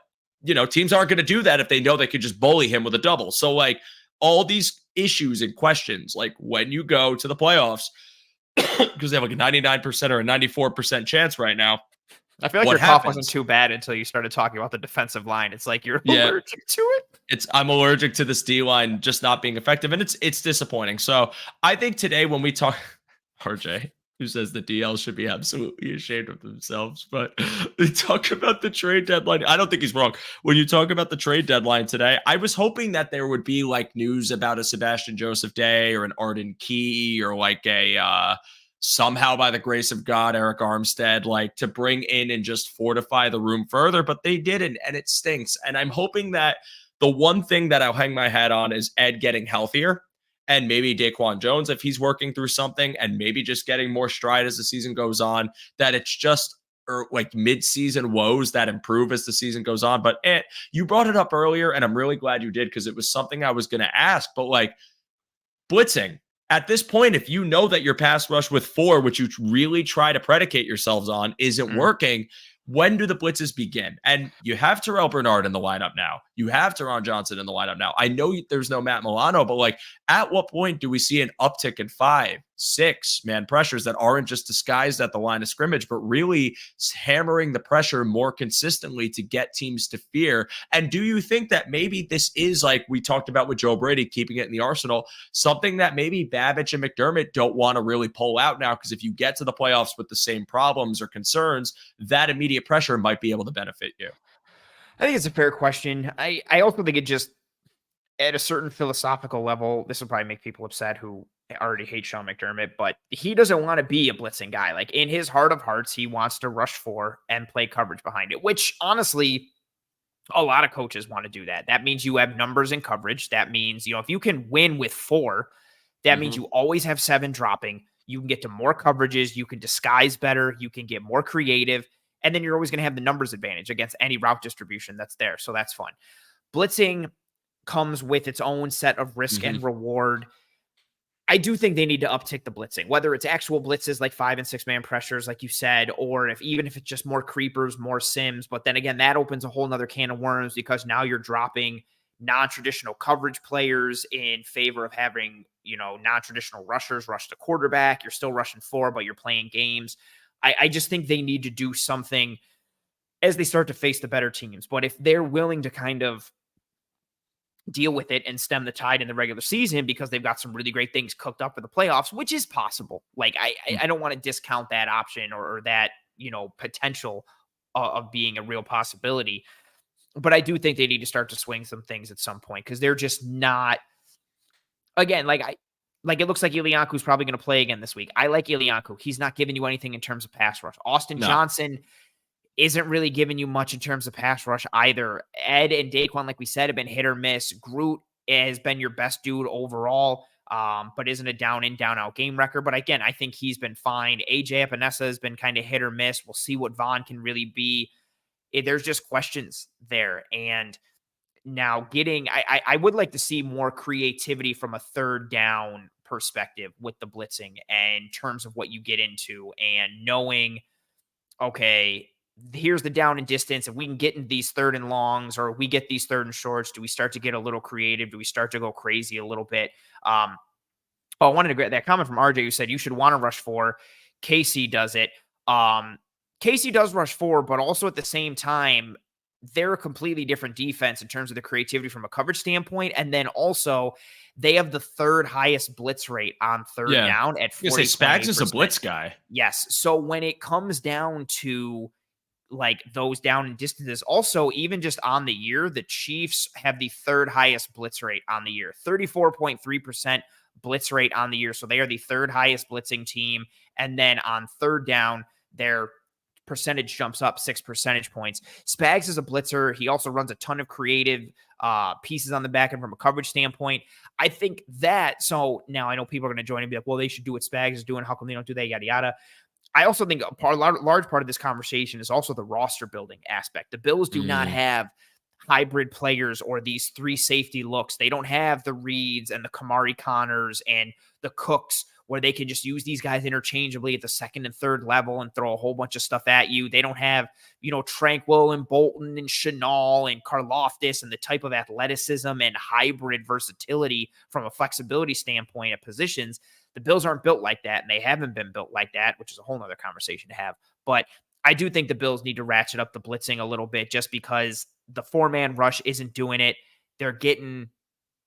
teams aren't going to do that if they know they could just bully him with a double. So, like, all these issues and questions, like when you go to the playoffs, because they have like a 99% or a 94% chance right now. I feel like your cough wasn't too bad until you started talking about the defensive line. It's like you're allergic to it. I'm allergic to this D line just not being effective, and it's disappointing. So I think today when we talk, RJ, who says the DL should be absolutely ashamed of themselves, but they talk about the trade deadline. I don't think he's wrong. When you talk about the trade deadline today, I was hoping that there would be like news about a Sebastian Joseph Day or an Arden Key or like a somehow by the grace of God, Eric Armstead, like to bring in and just fortify the room further, but they didn't, and it stinks. And I'm hoping that the one thing that I'll hang my hat on is Ed getting healthier, and maybe Daquan Jones, if he's working through something, and maybe just getting more stride as the season goes on, that it's just like mid-season woes that improve as the season goes on. But you brought it up earlier, and I'm really glad you did, because it was something I was going to ask, but like blitzing. At this point, if you know that your pass rush with 4, which you really try to predicate yourselves on, isn't working, when do the blitzes begin? And you have Terrell Bernard in the lineup now. You have Teron Johnson in the lineup now. I know there's no Matt Milano, but like, at what point do we see an uptick in 5, 6 man pressures that aren't just disguised at the line of scrimmage, but really hammering the pressure more consistently to get teams to fear? And do you think that maybe this is, like we talked about with Joe Brady, keeping it in the arsenal, something that maybe Babich and McDermott don't want to really pull out now? Because if you get to the playoffs with the same problems or concerns, that immediate pressure might be able to benefit you. I think it's a fair question. I also think it just, at a certain philosophical level, this will probably make people upset who already hate Sean McDermott, but he doesn't want to be a blitzing guy. Like, in his heart of hearts, he wants to rush 4 and play coverage behind it, which honestly, a lot of coaches want to do that. That means you have numbers in coverage. That means, if you can win with 4, that means you always have 7 dropping. You can get to more coverages. You can disguise better. You can get more creative. And then you're always going to have the numbers advantage against any route distribution that's there. So that's fun. Blitzing comes with its own set of risk and reward. I do think they need to uptick the blitzing, whether it's actual blitzes like 5 and 6 man pressures, like you said, or even if it's just more creepers, more sims. But then again, that opens a whole nother can of worms, because now you're dropping non-traditional coverage players in favor of having, non-traditional rushers rush the quarterback. You're still rushing 4, but you're playing games. I just think they need to do something as they start to face the better teams. But if they're willing to kind of deal with it and stem the tide in the regular season, because they've got some really great things cooked up for the playoffs, which is possible. Like, I don't want to discount that option or that, potential of being a real possibility. But I do think they need to start to swing some things at some point, because they're just not, again, it looks like Ilianku's probably going to play again this week. I like Ilianku. He's not giving you anything in terms of pass rush. Austin Johnson isn't really giving you much in terms of pass rush either. Ed and Daquan, like we said, have been hit or miss. Groot has been your best dude overall, but isn't a down in, down out game record. But again, I think he's been fine. AJ Epinesa has been kind of hit or miss. We'll see what Vaughn can really be. There's just questions there. And now I would like to see more creativity from a third down perspective with the blitzing, and in terms of what you get into, and knowing, okay, here's the down and distance. If we can get into these 3rd and longs, or we get these 3rd and shorts, do we start to get a little creative? Do we start to go crazy a little bit? I wanted to get that comment from RJ, who said you should want to rush 4. Casey does it. Casey does rush 4, but also at the same time, they're a completely different defense in terms of the creativity from a coverage standpoint. And then also, they have the 3rd highest blitz rate on 3rd down at 40%. Spags is a blitz guy. Yes. So when it comes down to like those down and distances, also, even just on the year, the Chiefs have the 3rd highest blitz rate on the year, 34.3% blitz rate on the year. So they are the 3rd highest blitzing team. And then on 3rd down, their percentage jumps up 6 percentage points. Spags is a blitzer. He also runs a ton of creative pieces on the back end from a coverage standpoint. I think that, so now I know people are going to join and be like, well, they should do what Spags is doing. How come they don't do that? Yada, yada. I also think a large part of this conversation is also the roster building aspect. The Bills do not have hybrid players or these 3 safety looks. They don't have the Reeds and the Kamari Connors and the Cooks where they can just use these guys interchangeably at the second and third level and throw a whole bunch of stuff at you. They don't have, Tranquil and Bolton and Chenal and Karlaftis and the type of athleticism and hybrid versatility from a flexibility standpoint at positions. The Bills aren't built like that, and they haven't been built like that, which is a whole nother conversation to have. But I do think the Bills need to ratchet up the blitzing a little bit just because the 4-man rush isn't doing it. They're getting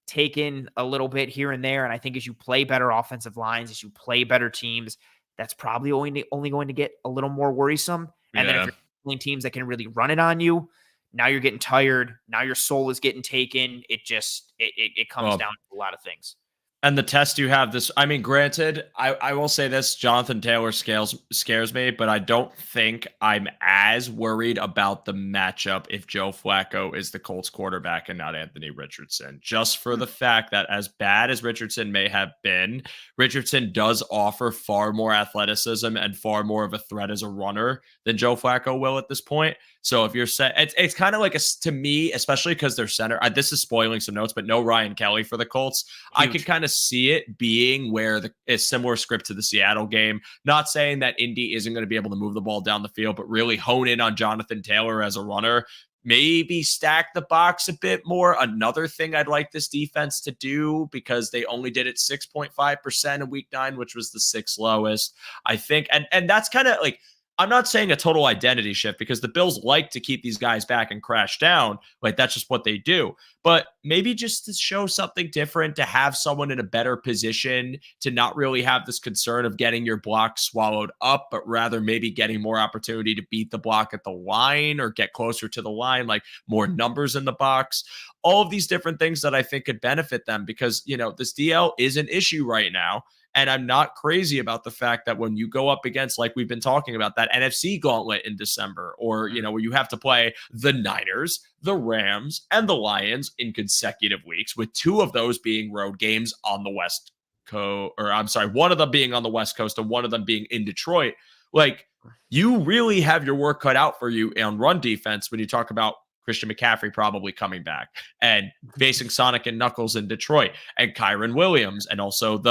taken a little bit here and there. And I think as you play better offensive lines, as you play better teams, that's probably only going to get a little more worrisome. And then if you're playing teams that can really run it on you, now you're getting tired. Now your soul is getting taken. It just, it comes down to a lot of things. And the test you have this, I mean, granted, I will say this, Jonathan Taylor scares me, but I don't think I'm as worried about the matchup if Joe Flacco is the Colts quarterback and not Anthony Richardson. Just for the fact that as bad as Richardson may have been, Richardson does offer far more athleticism and far more of a threat as a runner than Joe Flacco will at this point. So if you're set, it's kind of like to me, especially because they're center. This is spoiling some notes, but no Ryan Kelly for the Colts. Huge. I could kind of see it being where a similar script to the Seattle game. Not saying that Indy isn't going to be able to move the ball down the field, but really hone in on Jonathan Taylor as a runner. Maybe stack the box a bit more. Another thing I'd like this defense to do, because they only did it 6.5% in week 9, which was the 6th lowest, I think. And that's kind of like, I'm not saying a total identity shift because the Bills like to keep these guys back and crash down. Like, that's just what they do. But maybe just to show something different, to have someone in a better position, to not really have this concern of getting your block swallowed up, but rather maybe getting more opportunity to beat the block at the line or get closer to the line, like more numbers in the box. All of these different things that I think could benefit them because, this DL is an issue right now. And I'm not crazy about the fact that when you go up against, like we've been talking about, that NFC gauntlet in December, or, where you have to play the Niners, the Rams, and the Lions in consecutive weeks, with 2 of those being road games on the West Coast, or I'm sorry, one of them being on the West Coast and one of them being in Detroit. Like, you really have your work cut out for you on run defense when you talk about Christian McCaffrey probably coming back and facing Sonic and Knuckles in Detroit and Kyron Williams, and also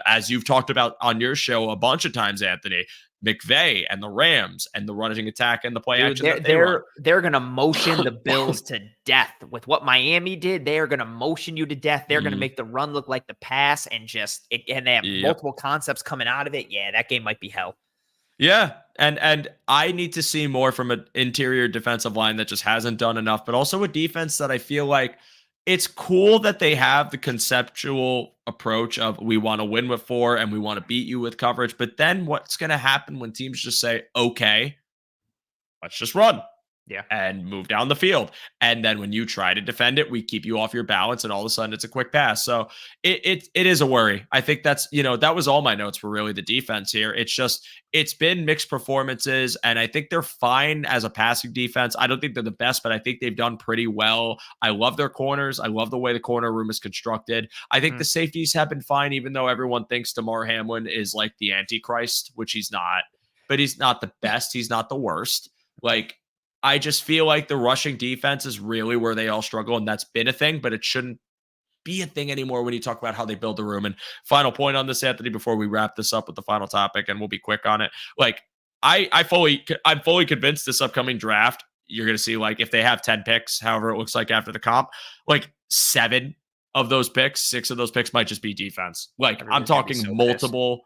as you've talked about on your show a bunch of times, Anthony, McVay and the Rams and the running attack and the play action. They're going to motion the Bills to death with what Miami did. They are going to motion you to death. They're going to make the run look like the pass, and they have multiple concepts coming out of it. Yeah, that game might be hell. Yeah. And I need to see more from an interior defensive line that just hasn't done enough, but also a defense that I feel like it's cool that they have the conceptual approach of we want to win with 4 and we want to beat you with coverage. But then what's going to happen when teams just say, okay, let's just run. Yeah. And move down the field. And then when you try to defend it, we keep you off your balance and all of a sudden it's a quick pass. So it is a worry. I think that's, that was all my notes for really the defense here. It's been mixed performances, and I think they're fine as a passing defense. I don't think they're the best, but I think they've done pretty well. I love their corners. I love the way the corner room is constructed. I think the safeties have been fine, even though everyone thinks Damar Hamlin is like the Antichrist, which he's not, but he's not the best. He's not the worst. Like, I just feel like the rushing defense is really where they all struggle, and that's been a thing, but it shouldn't be a thing anymore when you talk about how they build the room. And final point on this, Anthony, before we wrap this up with the final topic, and we'll be quick on it. Like, I'm fully convinced this upcoming draft, you're going to see, like, if they have 10 picks, however it looks like after the comp, like 7 of those picks, 6 of those picks might just be defense. Like, I'm talking multiple.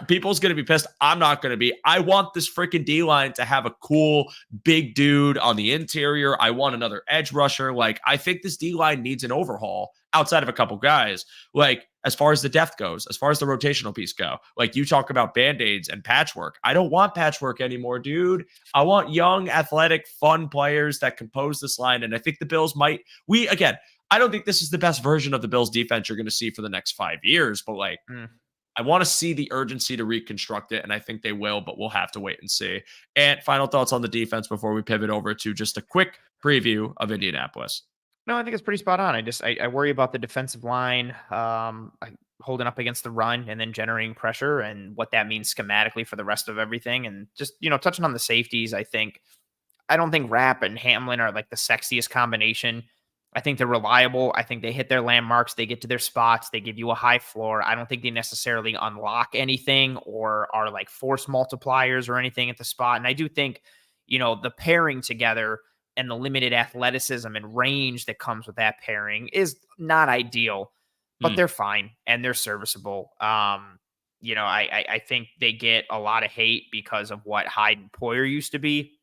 People's going to be pissed. I'm not going to be. I want this freaking D-line to have a cool big dude on the interior. I want another edge rusher. Like, I think this D-line needs an overhaul outside of a couple guys. Like, as far as the depth goes, as far as the rotational piece go, like you talk about Band-Aids and patchwork. I don't want patchwork anymore, dude. I want young, athletic, fun players that compose this line. And I think the Bills I don't think this is the best version of the Bills defense you're going to see for the next 5 years, but like, I want to see the urgency to reconstruct it, and I think they will, but we'll have to wait and see. And final thoughts on the defense before we pivot over to just a quick preview of Indianapolis. No, I think it's pretty spot on. I worry about the defensive line holding up against the run and then generating pressure and what that means schematically for the rest of everything. And just, touching on the safeties, I think I don't think Rapp and Hamlin are like the sexiest combination. I think they're reliable. I think they hit their landmarks. They get to their spots. They give you a high floor. I don't think they necessarily unlock anything or are like force multipliers or anything at the spot. And I do think, the pairing together and the limited athleticism and range that comes with that pairing is not ideal, but they're fine and they're serviceable. I think they get a lot of hate because of what Hyde and Poyer used to be.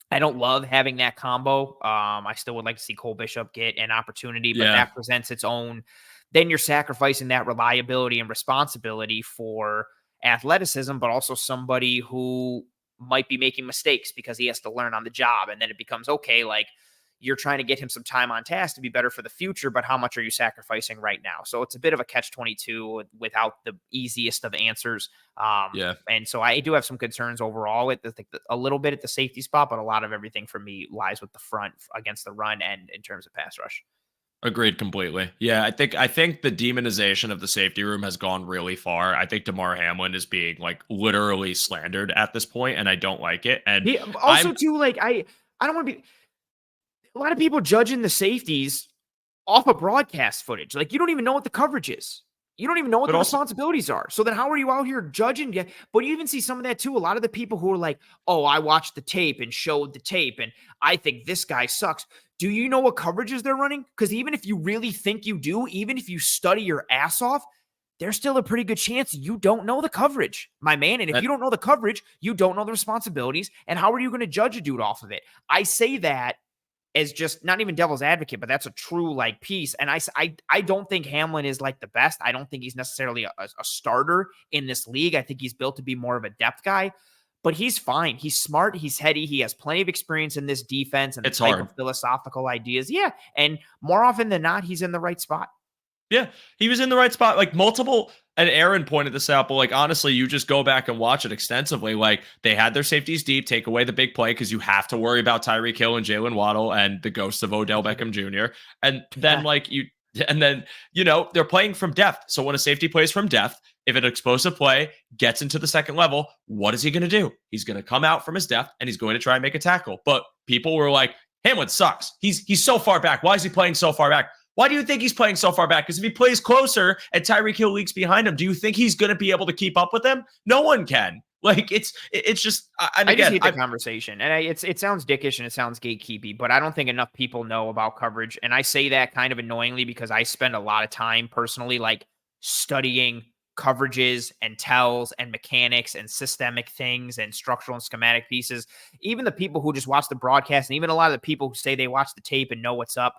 I don't love having that combo. I still would like to see Cole Bishop get an opportunity, but that presents its own. Then you're sacrificing that reliability and responsibility for athleticism, but also somebody who might be making mistakes because he has to learn on the job. And then it becomes, okay, like you're trying to get him some time on task to be better for the future, but how much are you sacrificing right now? So it's a bit of a catch-22 without the easiest of answers. And so I do have some concerns overall with a little bit at the safety spot, but a lot of everything for me lies with the front against the run and in terms of pass rush. Agreed completely. Yeah, I think the demonization of the safety room has gone really far. I think Damar Hamlin is being like literally slandered at this point, and I don't like it. And I don't want to be. A lot of people judging the safeties off of broadcast footage. Like, you don't even know what the coverage is. You don't even know what the responsibilities are. So then how are you out here judging? But you even see some of that too. A lot of the people who are like, oh, I watched the tape and showed the tape, and I think this guy sucks. Do you know what coverages they're running? Because even if you really think you do, even if you study your ass off, there's still a pretty good chance you don't know the coverage, my man. And if you don't know the coverage, you don't know the responsibilities. And how are you going to judge a dude off of it? I say that as just not even devil's advocate, but that's a true like piece. And I don't think Hamlin is like the best. I don't think he's necessarily a starter in this league. I think he's built to be more of a depth guy, but he's fine. He's smart. He's heady. He has plenty of experience in this defense and the type of philosophical ideas. Yeah. And more often than not, he's in the right spot. Yeah, he was in the right spot. Like and Aaron pointed this out, but like honestly, you just go back and watch it extensively. Like they had their safeties deep, take away the big play because you have to worry about Tyreek Hill and Jalen Waddle and the ghost of Odell Beckham Jr. And then they're playing from depth. So when a safety plays from depth, if an explosive play gets into the second level, what is he going to do? He's going to come out from his depth and he's going to try and make a tackle. But people were like, Hamlin sucks. He's so far back. Why is he playing so far back? Why do you think he's playing so far back? Because if he plays closer and Tyreek Hill leaks behind him, do you think he's going to be able to keep up with him? No one can. Like it's just. I just hate the conversation, and it sounds dickish and it sounds gatekeepy, but I don't think enough people know about coverage. And I say that kind of annoyingly because I spend a lot of time personally, like studying coverages and tells and mechanics and systemic things and structural and schematic pieces. Even the people who just watch the broadcast, and even a lot of the people who say they watch the tape and know what's up.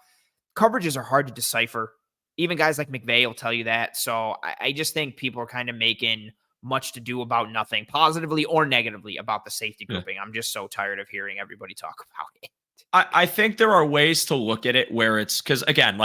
Coverages are hard to decipher. Even guys like McVay will tell you that. So I just think people are kind of making much to do about nothing, positively or negatively, about the safety grouping. I'm just so tired of hearing everybody talk about it. I think there are ways to look at it where it's because, again,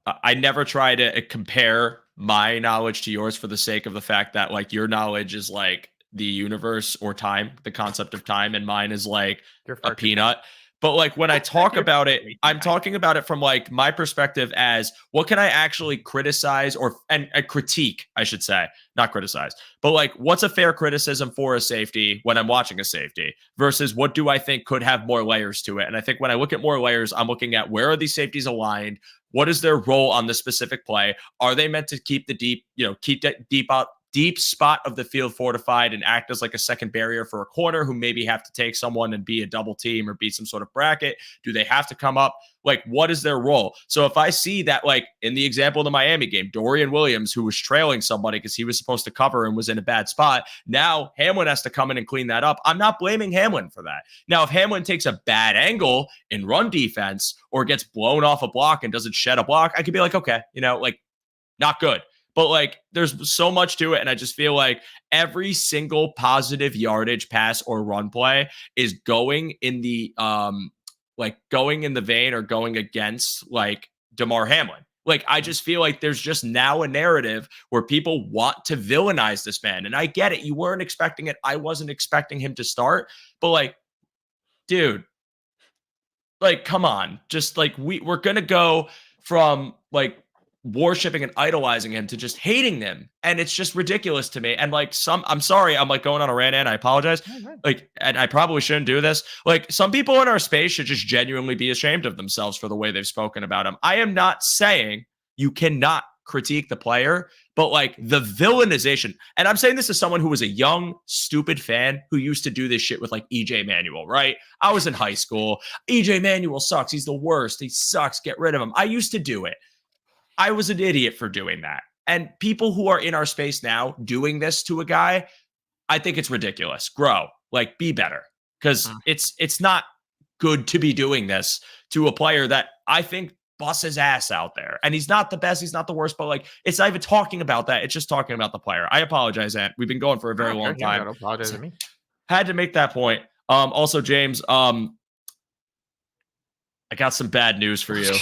I never try to compare my knowledge to yours for the sake of the fact that like your knowledge is like the universe or time, the concept of time, and mine is like a peanut. But like when I talk about it, I'm talking about it from like my perspective as what can I actually criticize and critique, I should say, not criticize, but like what's a fair criticism for a safety when I'm watching a safety versus what do I think could have more layers to it? And I think when I look at more layers, I'm looking at where are these safeties aligned? What is their role on the specific play? Are they meant to keep the deep spot of the field fortified and act as like a second barrier for a corner who maybe have to take someone and be a double team or be some sort of bracket? Do they have to come up? Like, what is their role? So if I see that, like in the example of the Miami game, Dorian Williams, who was trailing somebody because he was supposed to cover and was in a bad spot, now Hamlin has to come in and clean that up. I'm not blaming Hamlin for that. Now, if Hamlin takes a bad angle in run defense or gets blown off a block and doesn't shed a block, I could be like, okay, not good. But like, there's so much to it. And I just feel like every single positive yardage pass or run play is going in the vein or going against like Damar Hamlin. Like, I just feel like there's just now a narrative where people want to villainize this man. And I get it. You weren't expecting it. I wasn't expecting him to start. But like, dude, like, come on. Just like we're going to go from like worshiping and idolizing him to just hating them. And it's just ridiculous to me. And like I'm sorry, I'm like going on a rant and I apologize. Like, and I probably shouldn't do this. Like some people in our space should just genuinely be ashamed of themselves for the way they've spoken about him. I am not saying you cannot critique the player, but like the villainization, and I'm saying this as someone who was a young, stupid fan who used to do this shit with like EJ Manuel, right? I was in high school. EJ Manuel sucks. He's the worst. He sucks. Get rid of him. I used to do it. I was an idiot for doing that. And people who are in our space now doing this to a guy, I think it's ridiculous. Grow, like be better, because it's not good to be doing this to a player that I think busts his ass out there. And he's not the best, he's not the worst, but like it's not even talking about that. It's just talking about the player. I apologize, Ant. We've been going for a very long time. Don't apologize to me. Had to make that point. Also, James, I got some bad news for you.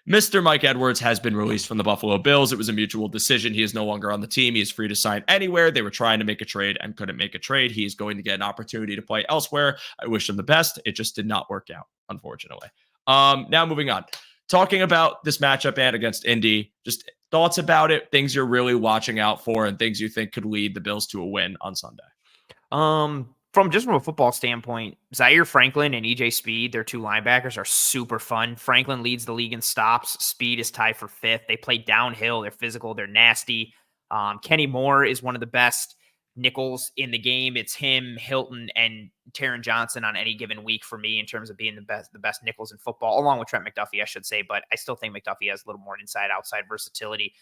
Mr. Mike Edwards has been released from the Buffalo Bills. It was a mutual decision. He is no longer on the team. He is free to sign anywhere. They were trying to make a trade and couldn't make a trade. He is going to get an opportunity to play elsewhere. I wish him the best. It just did not work out, unfortunately. Now moving on. Talking about this matchup and against Indy, just thoughts about it, things you're really watching out for, and things you think could lead the Bills to a win on Sunday. From a football standpoint, Zaire Franklin and EJ Speed, their two linebackers, are super fun. Franklin leads the league in stops. Speed is tied for 5th. They play downhill. They're physical. They're nasty. Kenny Moore is one of the best nickels in the game. It's him, Hilton, and Taron Johnson on any given week for me in terms of being the best nickels in football, along with Trent McDuffie, I should say. But I still think McDuffie has a little more inside-outside versatility.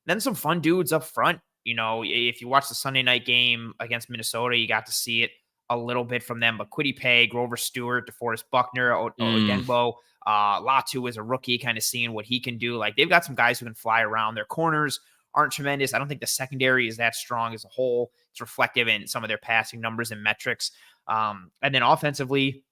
Then some fun dudes up front. You know, if you watch the Sunday night game against Minnesota, you got to see it a little bit from them. But Kwity Paye, Grover Stewart, DeForest Buckner, Odenbo, Latu is a rookie, kind of seeing what he can do. Like, they've got some guys who can fly around. Their corners aren't tremendous. I don't think the secondary is that strong as a whole. It's reflective in some of their passing numbers and metrics. And then offensively,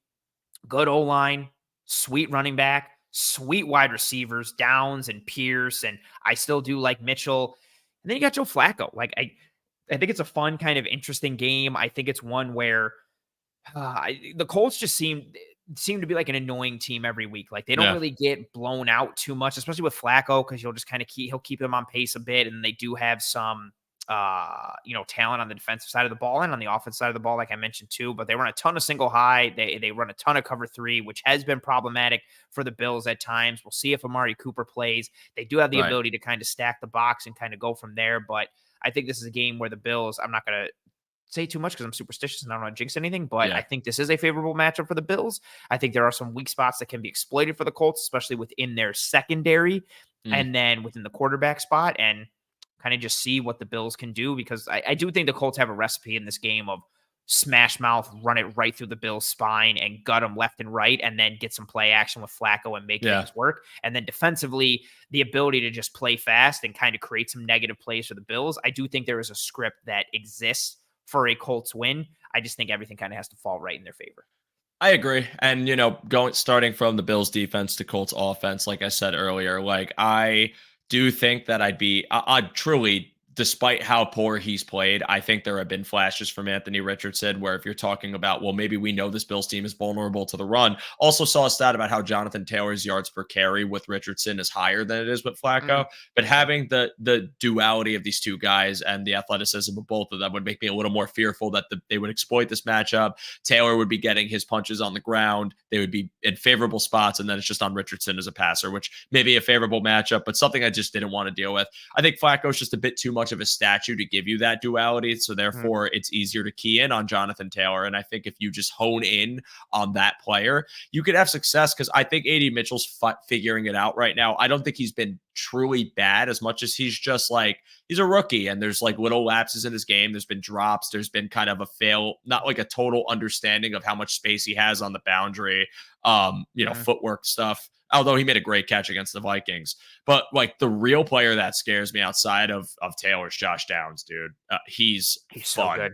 good O-line, sweet running back, sweet wide receivers, Downs and Pierce. And I still do like Mitchell. And then you got Joe Flacco. Like, I think it's a fun, kind of interesting game. I think it's one where the Colts just seem to be like an annoying team every week. Like, they don't really get blown out too much, especially with Flacco, because you'll just kind of he'll keep them on pace a bit. And they do have some, talent on the defensive side of the ball and on the offensive side of the ball, like I mentioned too. But they run a ton of single high. They run a ton of cover 3, which has been problematic for the Bills at times. We'll see if Amari Cooper plays. They do have the ability to kind of stack the box and kind of go from there. But I think this is a game where the Bills, I'm not going to say too much because I'm superstitious and I don't want to jinx anything, but I think this is a favorable matchup for the Bills. I think there are some weak spots that can be exploited for the Colts, especially within their secondary and then within the quarterback spot, and kind of just see what the Bills can do, because I do think the Colts have a recipe in this game of smash mouth, run it right through the Bills' spine and gut them left and right, and then get some play action with Flacco and make things work. And then defensively, the ability to just play fast and kind of create some negative plays for the Bills. I do think there is a script that exists for a Colts win. I just think everything kind of has to fall right in their favor. I agree. And, starting from the Bills defense to Colts offense, like I said earlier, like I do think that I'd truly, despite how poor he's played, I think there have been flashes from Anthony Richardson where if you're talking about, well, maybe we know this Bills team is vulnerable to the run. Also saw a stat about how Jonathan Taylor's yards per carry with Richardson is higher than it is with Flacco. But having the duality of these two guys and the athleticism of both of them would make me a little more fearful that they would exploit this matchup. Taylor would be getting his punches on the ground. They would be in favorable spots, and then it's just on Richardson as a passer, which may be a favorable matchup, but something I just didn't want to deal with. I think Flacco's just a bit too much of a statue to give you that duality. So therefore it's easier to key in on Jonathan Taylor. And I think if you just hone in on that player, you could have success, because I think AD Mitchell's figuring it out right now. I don't think he's been truly bad as much as he's just like, he's a rookie and there's like little lapses in his game. There's been drops. There's been kind of not like a total understanding of how much space he has on the boundary, footwork stuff. Although he made a great catch against the Vikings. But like the real player that scares me outside of Taylor's Josh Downs, dude. He's so good.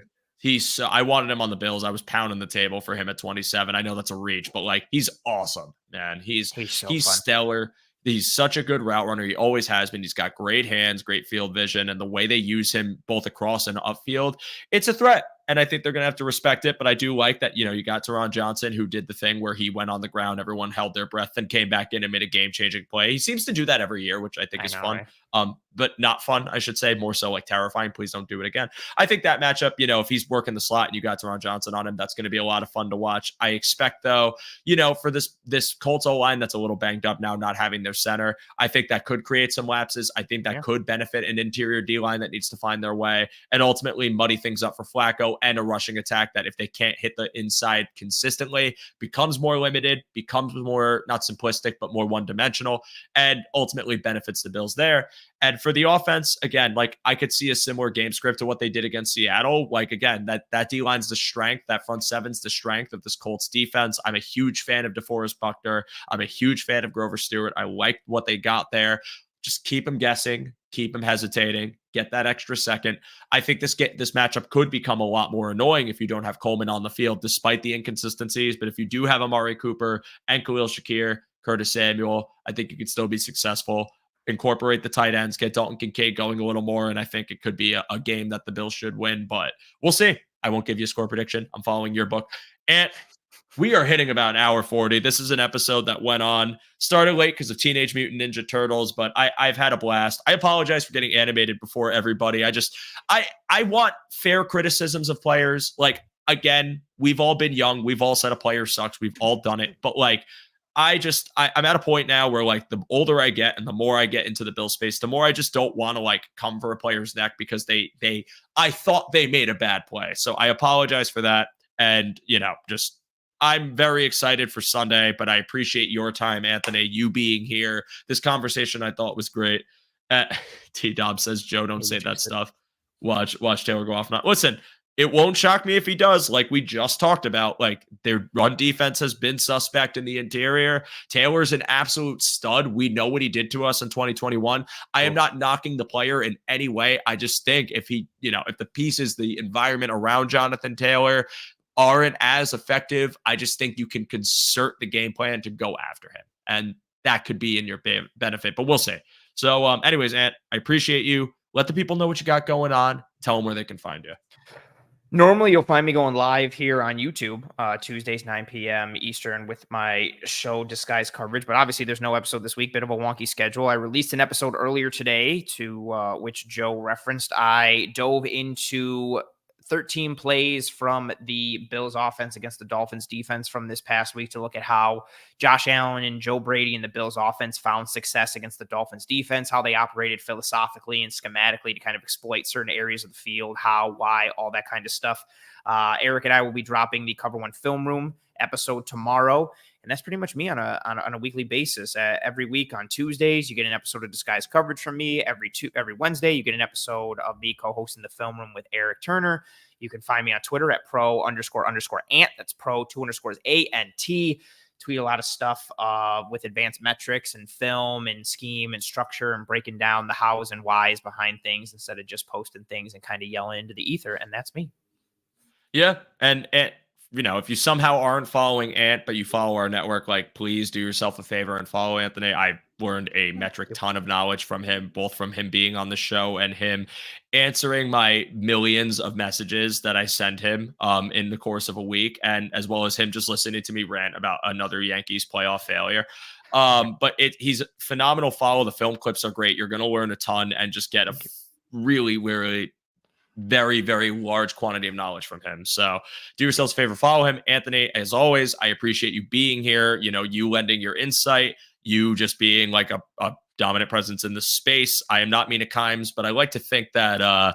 I wanted him on the Bills. I was pounding the table for him at 27. I know that's a reach, but like he's awesome, man. He's stellar. He's such a good route runner. He always has been. He's got great hands, great field vision, and the way they use him both across and upfield, it's a threat. and I think they're going to have to respect it. But I do like that, you got Teron Johnson, who did the thing where he went on the ground, everyone held their breath, and came back in and made a game-changing play. He seems to do that every year, which I think is fun. Right? But not fun, I should say, more so like terrifying. Please don't do it again. I think that matchup, if he's working the slot and you got Teron Johnson on him, that's going to be a lot of fun to watch. I expect, though, for this Colts O-line that's a little banged up now, not having their center, I think that could create some lapses. I think that could benefit an interior D-line that needs to find their way and ultimately muddy things up for Flacco, and a rushing attack that, if they can't hit the inside consistently, becomes more limited, becomes more not simplistic, but more one-dimensional, and ultimately benefits the Bills there. And for the offense, again, like I could see a similar game script to what they did against Seattle. Like, again, that D-line's the strength, that front seven's the strength of this Colts defense. I'm a huge fan of DeForest Buckner. I'm a huge fan of Grover Stewart. I like what they got there. Just keep him guessing, keep him hesitating, get that extra second. I think this matchup could become a lot more annoying if you don't have Coleman on the field, despite the inconsistencies. But if you do have Amari Cooper and Khalil Shakir, Curtis Samuel, I think you could still be successful. Incorporate the tight ends, get Dalton Kincaid going a little more, and I think it could be a game that the Bills should win, but we'll see. I won't give you a score prediction. I'm following your book. And we are hitting about an hour 40. This is an episode that started late because of Teenage Mutant Ninja Turtles, but I've had a blast. I apologize for getting animated before everybody. I want fair criticisms of players. Like, again, we've all been young. We've all said a player sucks. We've all done it. But like, I'm at a point now where, like, the older I get and the more I get into the Bill space, the more I just don't want to like come for a player's neck because I thought they made a bad play. So I apologize for that. And, I'm very excited for Sunday, but I appreciate your time, Anthony, you being here. This conversation I thought was great. T-Dob says, Joe, don't say that stuff. Watch Taylor go off. Listen, it won't shock me if he does, like we just talked about. Like, their run defense has been suspect in the interior. Taylor's an absolute stud. We know what he did to us in 2021. I am not knocking the player in any way. I just think if if the pieces, the environment around Jonathan Taylor aren't as effective, I just think you can concert the game plan to go after him. And that could be in your benefit, but we'll see. So anyways, Ant, I appreciate you. Let the people know what you got going on. Tell them where they can find you. Normally, you'll find me going live here on YouTube, Tuesdays, 9 p.m. Eastern, with my show Disguise Coverage. But obviously, there's no episode this week. Bit of a wonky schedule. I released an episode earlier today, to which Joe referenced. I dove into 13 plays from the Bills offense against the Dolphins defense from this past week to look at how Josh Allen and Joe Brady and the Bills offense found success against the Dolphins defense, how they operated philosophically and schematically to kind of exploit certain areas of the field, how, why, all that kind of stuff. Eric and I will be dropping the Cover One Film Room episode tomorrow. And that's pretty much me on a weekly basis. Every week on Tuesdays, you get an episode of Disguise Coverage from me. Every Wednesday, you get an episode of me co-hosting the Film Room with Eric Turner. You can find me on Twitter at pro__ant. That's pro_ANT. Tweet a lot of stuff with advanced metrics and film and scheme and structure and breaking down the hows and whys behind things instead of just posting things and kind of yelling into the ether. And that's me. Yeah. And if you somehow aren't following Ant, but you follow our network, like, please do yourself a favor and follow Anthony. I learned a metric ton of knowledge from him, both from him being on the show and him answering my millions of messages that I send him in the course of a week, and as well as him just listening to me rant about another Yankees playoff failure. But he's a phenomenal follow. The film clips are great. You're going to learn a ton and just get a really, really very, very large quantity of knowledge from him. So do yourselves a favor, follow him. Anthony, as always, I appreciate you being here, you lending your insight, you just being like a dominant presence in the space. I am not Mina Kimes, but I like to think that, I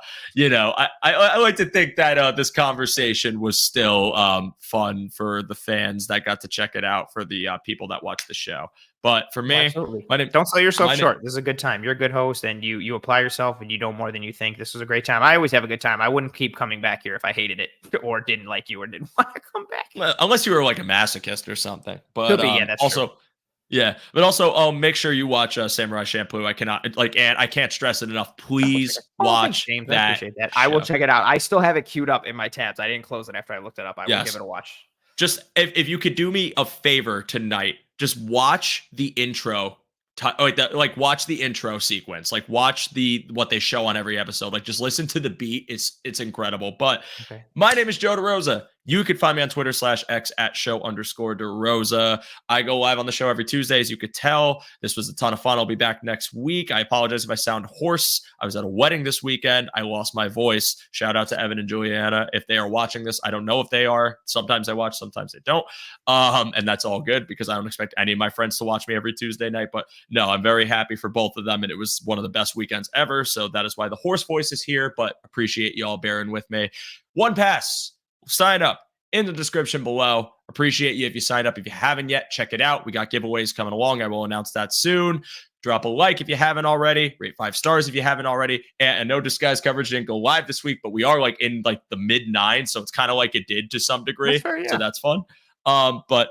like to think that this conversation was still fun for the fans that got to check it out, for the people that watch the show. But for me, don't sell yourself short. This is a good time. You're a good host, and you apply yourself, and you know more than you think. This was a great time. I always have a good time. I wouldn't keep coming back here if I hated it or didn't like you or didn't want to come back. Well, unless you were like a masochist or something. But could be, yeah, that's also true. Yeah, but also make sure you watch Samurai Champloo. I can't stress it enough. Please watch James, that. I appreciate that. I will check it out. I still have it queued up in my tabs. I didn't close it after I looked it up. I will give it a watch. Just if you could do me a favor tonight, just watch the intro like watch the intro sequence, like watch what they show on every episode, like just listen to the beat. It's incredible. But okay. My name is Joe DeRosa. You can find me on Twitter /X at @show_DeRosa. I go live on the show every Tuesday, as you could tell. This was a ton of fun. I'll be back next week. I apologize if I sound hoarse. I was at a wedding this weekend. I lost my voice. Shout out to Evan and Juliana if they are watching this. I don't know if they are. Sometimes I watch, sometimes they don't. And that's all good because I don't expect any of my friends to watch me every Tuesday night. But no, I'm very happy for both of them. And it was one of the best weekends ever. So that is why the hoarse voice is here. But appreciate y'all bearing with me. One Pass. Sign up in the description below. Appreciate you if you signed up. If you haven't yet, check it out. We got giveaways coming along. I will announce that soon. Drop a like if you haven't already. Rate 5 stars if you haven't already. And I know Disguise coverage didn't go live this week, but we are like in like the mid-9s, so it's kind of like it did to some degree. That's fair, yeah. So that's fun. But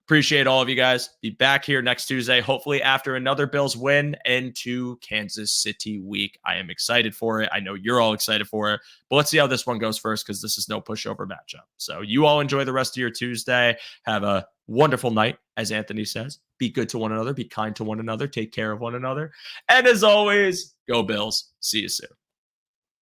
appreciate all of you guys. Be back here next Tuesday, hopefully after another Bills win into Kansas City week. I am excited for it. I know you're all excited for it. But let's see how this one goes first, because this is no pushover matchup. So you all enjoy the rest of your Tuesday. Have a wonderful night, as Anthony says. Be good to one another. Be kind to one another. Take care of one another. And as always, go Bills. See you soon.